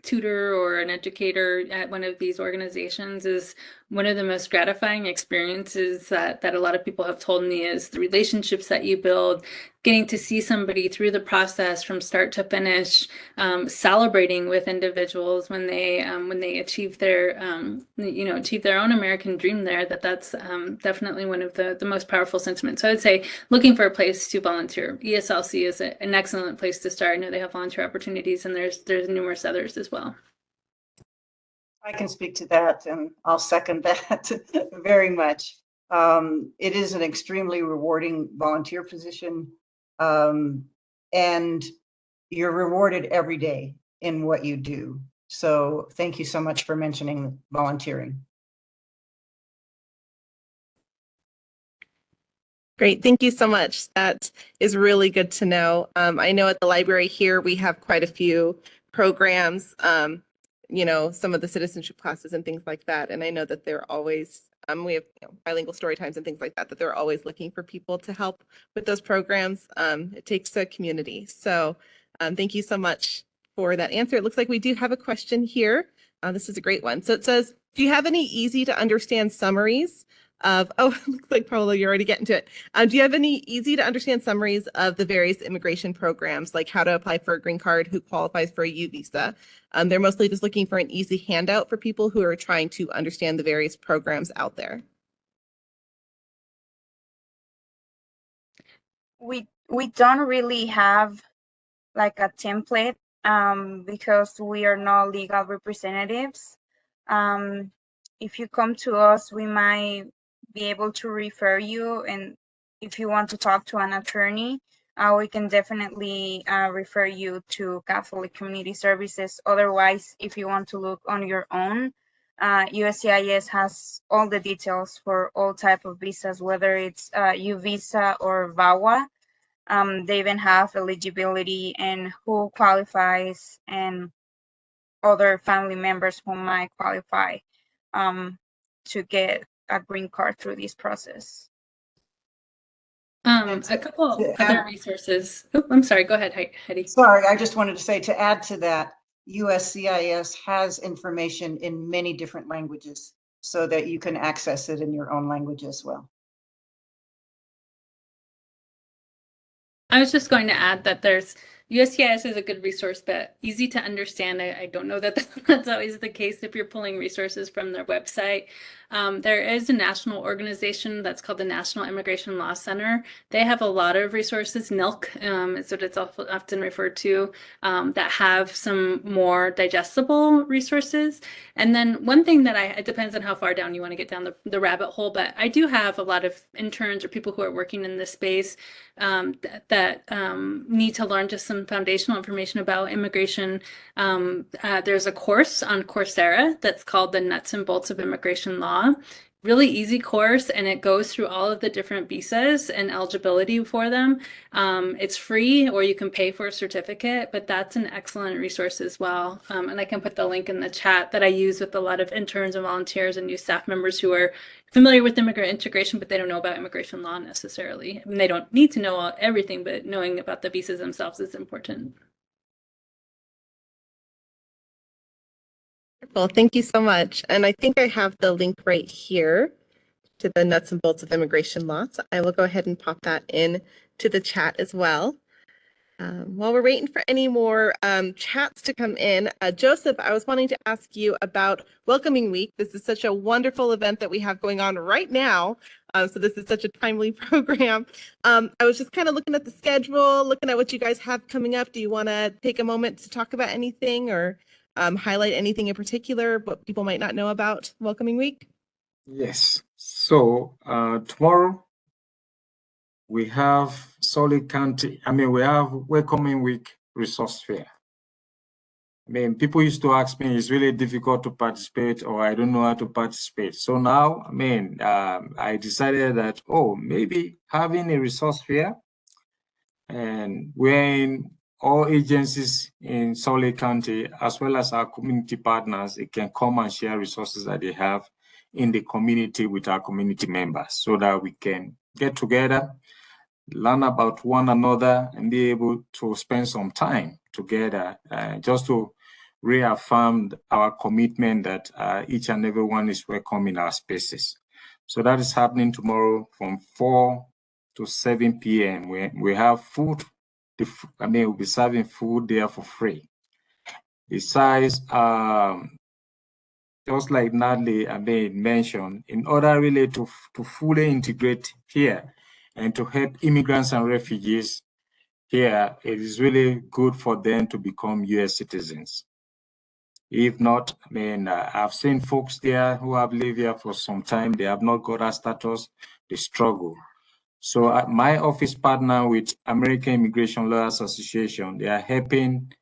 tutor or an educator at one of these organizations is one of the most gratifying experiences that a lot of people have told me, is the relationships that you build, getting to see somebody through the process from start to finish, celebrating with individuals when they achieve their achieve their own American dream there. That's definitely one of the most powerful sentiments. So I would say looking for a place to volunteer. ESLC is an excellent place to start. I know they have volunteer opportunities, and there's numerous others as well. I can speak to that, and I'll second that very much. It is an extremely rewarding volunteer position, and you're rewarded every day in what you do. So thank you so much for mentioning volunteering. Great, thank you so much. That is really good to know. I know at the library here, we have quite a few programs, some of the citizenship classes and things like that. And I know that they're always, we have bilingual story times and things like that, that they're always looking for people to help with those programs. It takes a community. So thank you so much for that answer. It looks like we do have a question here. This is a great one. So it says, do you have any easy to understand summaries of, it looks like probably you're already getting to it. Do you have any easy to understand summaries of the various immigration programs, like how to apply for a green card, who qualifies for a U visa? They're mostly just looking for an easy handout for people who are trying to understand the various programs out there. We don't really have like a template because we are not legal representatives. If you come to us, we might be able to refer you, and if you want to talk to an attorney, we can definitely refer you to Catholic Community Services. Otherwise, if you want to look on your own, USCIS has all the details for all type of visas, whether it's U visa or VAWA. They even have eligibility and who qualifies, and other family members who might qualify to get a green card through this process. A couple other resources. Oh, I'm sorry, go ahead, Heidi. Sorry, I just wanted to say, to add to that, USCIS has information in many different languages so that you can access it in your own language as well. I was just going to add that USCIS is a good resource, but easy to understand. I don't know that that's always the case if you're pulling resources from their website. There is a national organization that's called the National Immigration Law Center. They have a lot of resources, NILC is what it's often referred to, that have some more digestible resources. And then one thing that it depends on how far down you want to get down the rabbit hole, but I do have a lot of interns or people who are working in this space that need to learn just some foundational information about immigration. There's a course on Coursera that's called the Nuts and Bolts of Immigration Law. really easy course, and it goes through all of the different visas and eligibility for them. It's free, or you can pay for a certificate, but that's an excellent resource as well. And I can put the link in the chat that I use with a lot of interns and volunteers and new staff members who are familiar with immigrant integration, but they don't know about immigration law necessarily. I mean, they don't need to know everything, but knowing about the visas themselves is important. Well, thank you so much. And I think I have the link right here to the nuts and bolts of immigration law. So I will go ahead and pop that in to the chat as well. While we're waiting for any more chats to come in, Joseph, I was wanting to ask you about Welcoming Week. This is such a wonderful event that we have going on right now. So this is such a timely program. I was just kind of looking at the schedule, looking at what you guys have coming up. Do you want to take a moment to talk about anything or highlight anything in particular, what people might not know about Welcoming Week? Yes. So tomorrow we have Solid County. We have Welcoming Week Resource Fair. People used to ask me, it's really difficult to participate, or I don't know how to participate. So now, I decided that, maybe having a resource fair, and wherein all agencies in Solid County, as well as our community partners, they can come and share resources that they have in the community with our community members, so that we can get together, learn about one another, and be able to spend some time together, just to reaffirm our commitment that each and everyone is welcome in our spaces. So that is happening tomorrow from 4 to 7 p.m. We have food. We'll be serving food there for free. Besides, just like Natalie mentioned, in order really to fully integrate here and to help immigrants and refugees here, it is really good for them to become US citizens. If not, I've seen folks there who have lived here for some time, they have not got a status, they struggle. So my office partner with American Immigration Lawyers Association, they are helping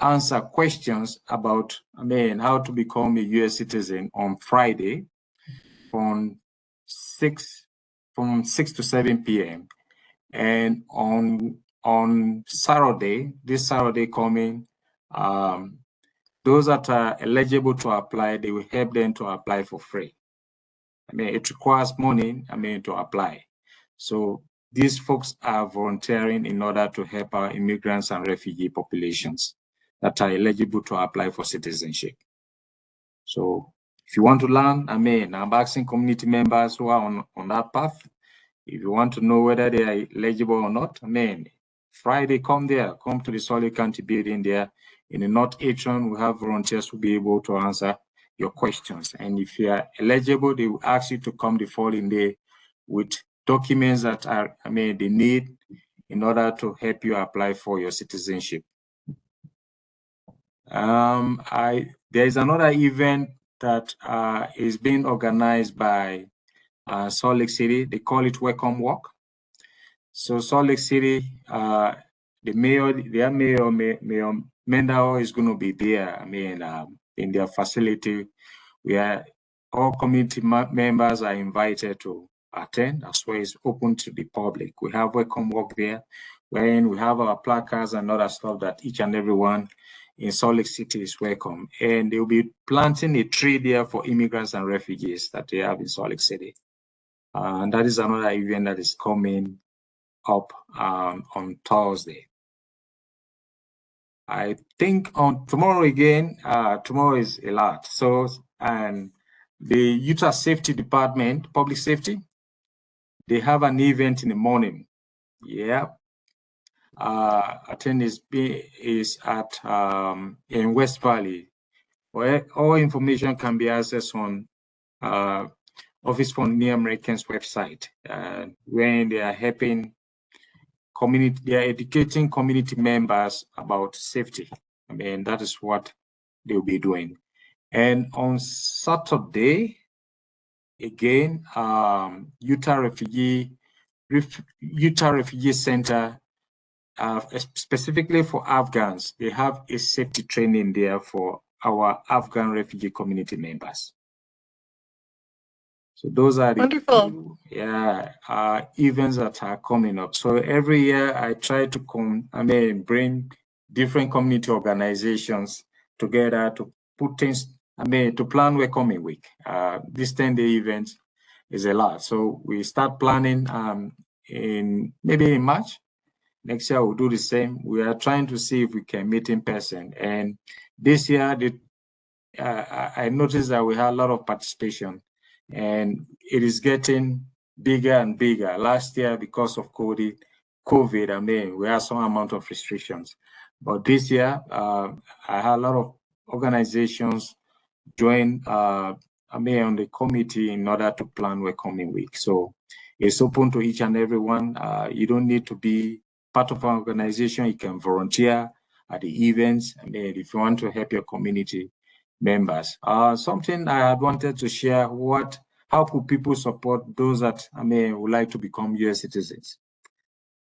answer questions about, how to become a US citizen on Friday from 6 to 7 p.m. And on Saturday, this Saturday coming, those that are eligible to apply, they will help them to apply for free. It requires money, to apply. So these folks are volunteering in order to help our immigrants and refugee populations that are eligible to apply for citizenship. So if you want to learn, I'm asking community members who are on that path, if you want to know whether they are eligible or not, Friday, come there, come to the Solid County building there. In the North Atrium, we have volunteers who will be able to answer your questions. And if you are eligible, they will ask you to come the following day with documents that are, they need in order to help you apply for your citizenship. There is another event that is being organized by Salt Lake City. They call it Welcome Walk. So Salt Lake City, their mayor Mendao is going to be there. In their facility, where all community members are invited to attend, as well as open to the public. We have Welcome Walk there, wherein we have our placards and other stuff that each and everyone in Salt Lake City is welcome. And they'll be planting a tree there for immigrants and refugees that they have in Salt Lake City. And that is another event that is coming up on Thursday. I think on tomorrow again, tomorrow is a lot. So, and the Utah Safety Department, Public Safety, they have an event in the morning. Yeah. Attendance is at in West Valley, where all information can be accessed on Office for New Americans website, when they are helping community, they are educating community members about safety. That is what they'll be doing. And on Saturday, again, Utah Refugee Center, specifically for Afghans, they have a safety training there for our Afghan refugee community members. So those are the Wonderful. events that are coming up. So every year I try to bring different community organizations together to put things, to plan Welcoming Week. This 10-day event is a lot. So we start planning in March. Next year we'll do the same. We are trying to see if we can meet in person. And this year, I noticed that we had a lot of participation, and it is getting bigger and bigger. Last year, because of COVID, we had some amount of restrictions. But this year, I had a lot of organizations join on the committee in order to plan Welcoming Week. So it's open to each and everyone. You don't need to be part of an organization. You can volunteer at the events. If you want to help your community members. Something I had wanted to share, how could people support those that would like to become US citizens?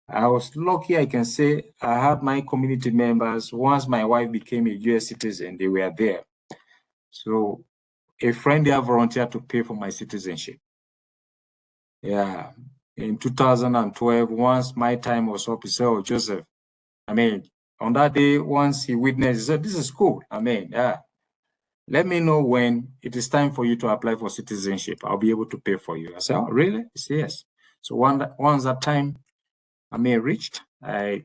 I was lucky, I can say, I had my community members. Once my wife became a US citizen, they were there. So a friend there volunteered to pay for my citizenship. Yeah. In 2012, once my time was up, he said, "Oh, Joseph, on that day, once he witnessed, he said, this is cool. Let me know when it is time for you to apply for citizenship. I'll be able to pay for you." I said, "Oh, really?" He said, "Yes." So once that time reached, I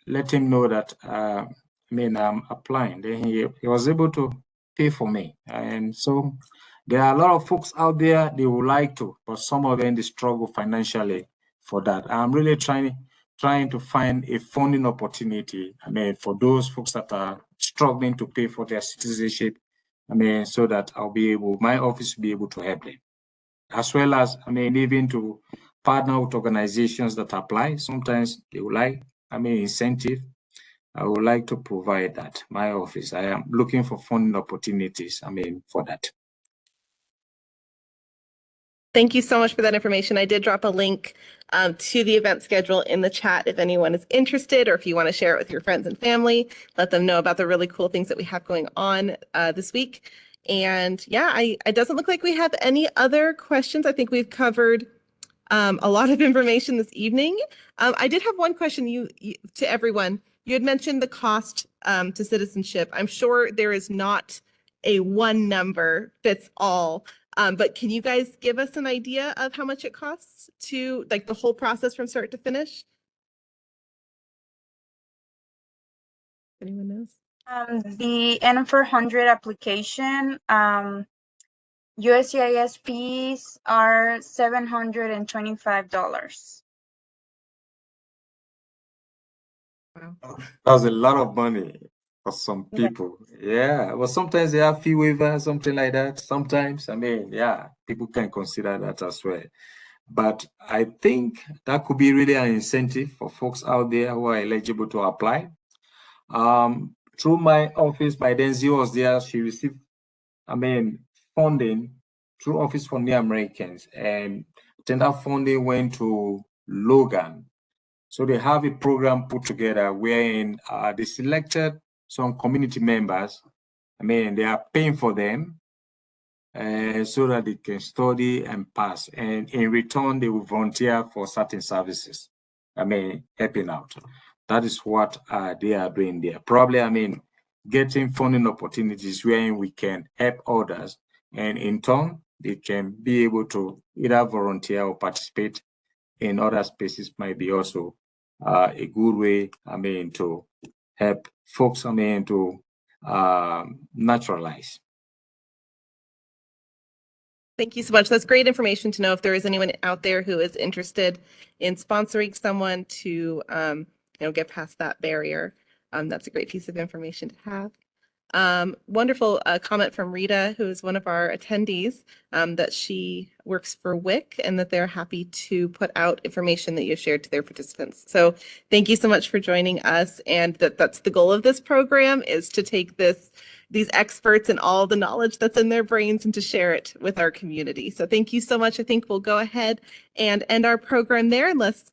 let him know that I'm applying. Then he was able to pay for me. And so there are a lot of folks out there, they would like to, but some of them they struggle financially for that. I'm really trying to find a funding opportunity. For those folks that are struggling to pay for their citizenship. So that my office will be able to help them, as well as, even to partner with organizations that apply. Sometimes they would like, incentive. I would like to provide that. My office, I am looking for funding opportunities, for that. Thank you so much for that information. I did drop a link to the event schedule in the chat if anyone is interested, or if you want to share it with your friends and family, let them know about the really cool things that we have going on this week. And yeah, it doesn't look like we have any other questions. I think we've covered a lot of information this evening. I did have one question to everyone. You had mentioned the cost to citizenship. I'm sure there is not a one number fits all. But can you guys give us an idea of how much it costs to, like, the whole process from start to finish? Anyone knows? The N400 application, USCIS fees are $725. Wow. That's a lot of money for some people. Yeah. Well, sometimes they have fee waiver, something like that. Sometimes, people can consider that as well. But I think that could be really an incentive for folks out there who are eligible to apply. Through my office, by then Z was there, she received, funding through Office for New Americans, and then that funding went to Logan. So they have a program put together wherein they selected some community members. They are paying for them so that they can study and pass. And in return, they will volunteer for certain services. Helping out. That is what they are doing there. Probably, getting funding opportunities wherein we can help others. And in turn, they can be able to either volunteer or participate in other spaces might be also a good way, to help folks, to naturalize. Thank you so much. That's great information to know if there is anyone out there who is interested in sponsoring someone to, get past that barrier. That's a great piece of information to have. Wonderful comment from Rita, who is one of our attendees, that she works for WIC and that they're happy to put out information that you've shared to their participants. So thank you so much for joining us. And that's the goal of this program, is to take these experts and all the knowledge that's in their brains and to share it with our community. So thank you so much. I think we'll go ahead and end our program there, unless,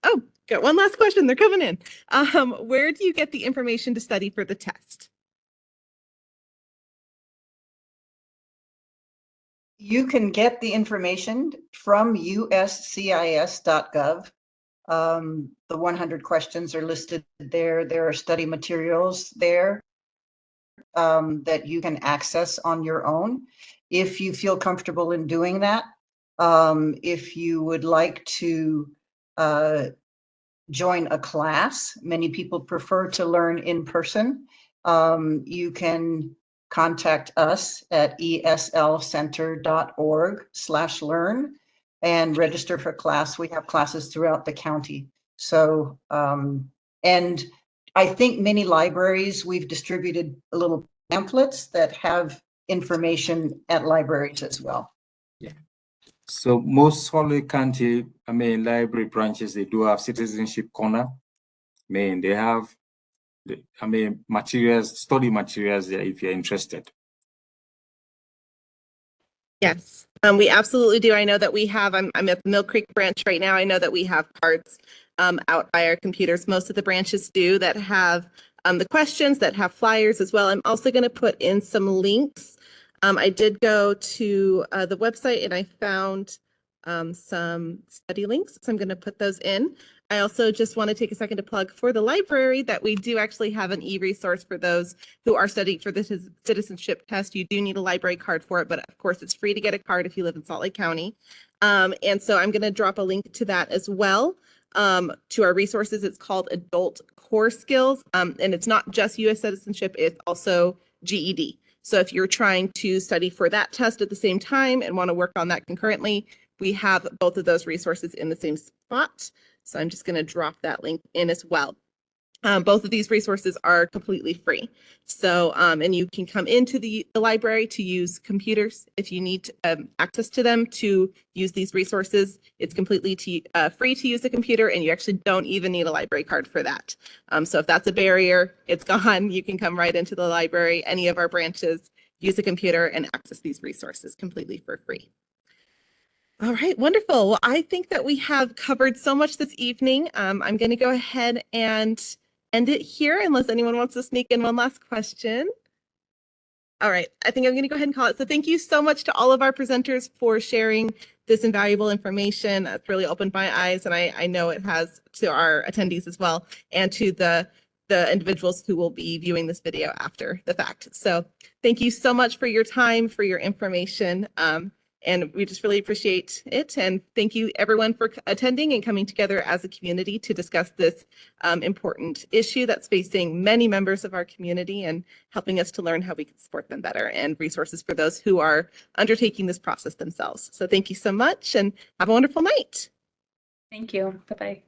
got one last question. They're coming in. Where do you get the information to study for the test? You can get the information from USCIS.gov. The 100 questions are listed there. There are study materials there that you can access on your own if you feel comfortable in doing that. If you would like to join a class, many people prefer to learn in person. You can contact us at eslcenter.org/learn and register for class. We have classes throughout the county. So, and I think many libraries, we've distributed little pamphlets that have information at libraries as well. Yeah. So most Salt Lake County, library branches, they do have Citizenship Corner. They have, materials, study materials there if you're interested. Yes, we absolutely do. I know that we have, I'm at the Mill Creek branch right now. I know that we have cards out by our computers. Most of the branches do that have the questions, that have flyers as well. I'm also going to put in some links. I did go to the website and I found some study links, so I'm going to put those in. I also just want to take a second to plug for the library that we do actually have an e-resource for those who are studying for the citizenship test. You do need a library card for it, but of course it's free to get a card if you live in Salt Lake County. And so I'm going to drop a link to that as well, to our resources. It's called Adult Core Skills, and it's not just US Citizenship, it's also GED. So if you're trying to study for that test at the same time and want to work on that concurrently, we have both of those resources in the same spot. So I'm just going to drop that link in as well. Both of these resources are completely free. So, and you can come into the library to use computers if you need access to them to use these resources. It's completely free to use a computer, and you actually don't even need a library card for that. So if that's a barrier, it's gone. You can come right into the library, any of our branches, use a computer and access these resources completely for free. All right, wonderful. Well, I think that we have covered so much this evening. I'm going to go ahead and end it here unless anyone wants to sneak in one last question. All right, I think I'm going to go ahead and call it. So thank you so much to all of our presenters for sharing this invaluable information. It's really opened my eyes, and I know it has to our attendees as well, and to the individuals who will be viewing this video after the fact. So thank you so much for your time, for your information. And we just really appreciate it. And thank you everyone for attending and coming together as a community to discuss this important issue that's facing many members of our community and helping us to learn how we can support them better, and resources for those who are undertaking this process themselves. So thank you so much and have a wonderful night. Thank you. Bye-bye.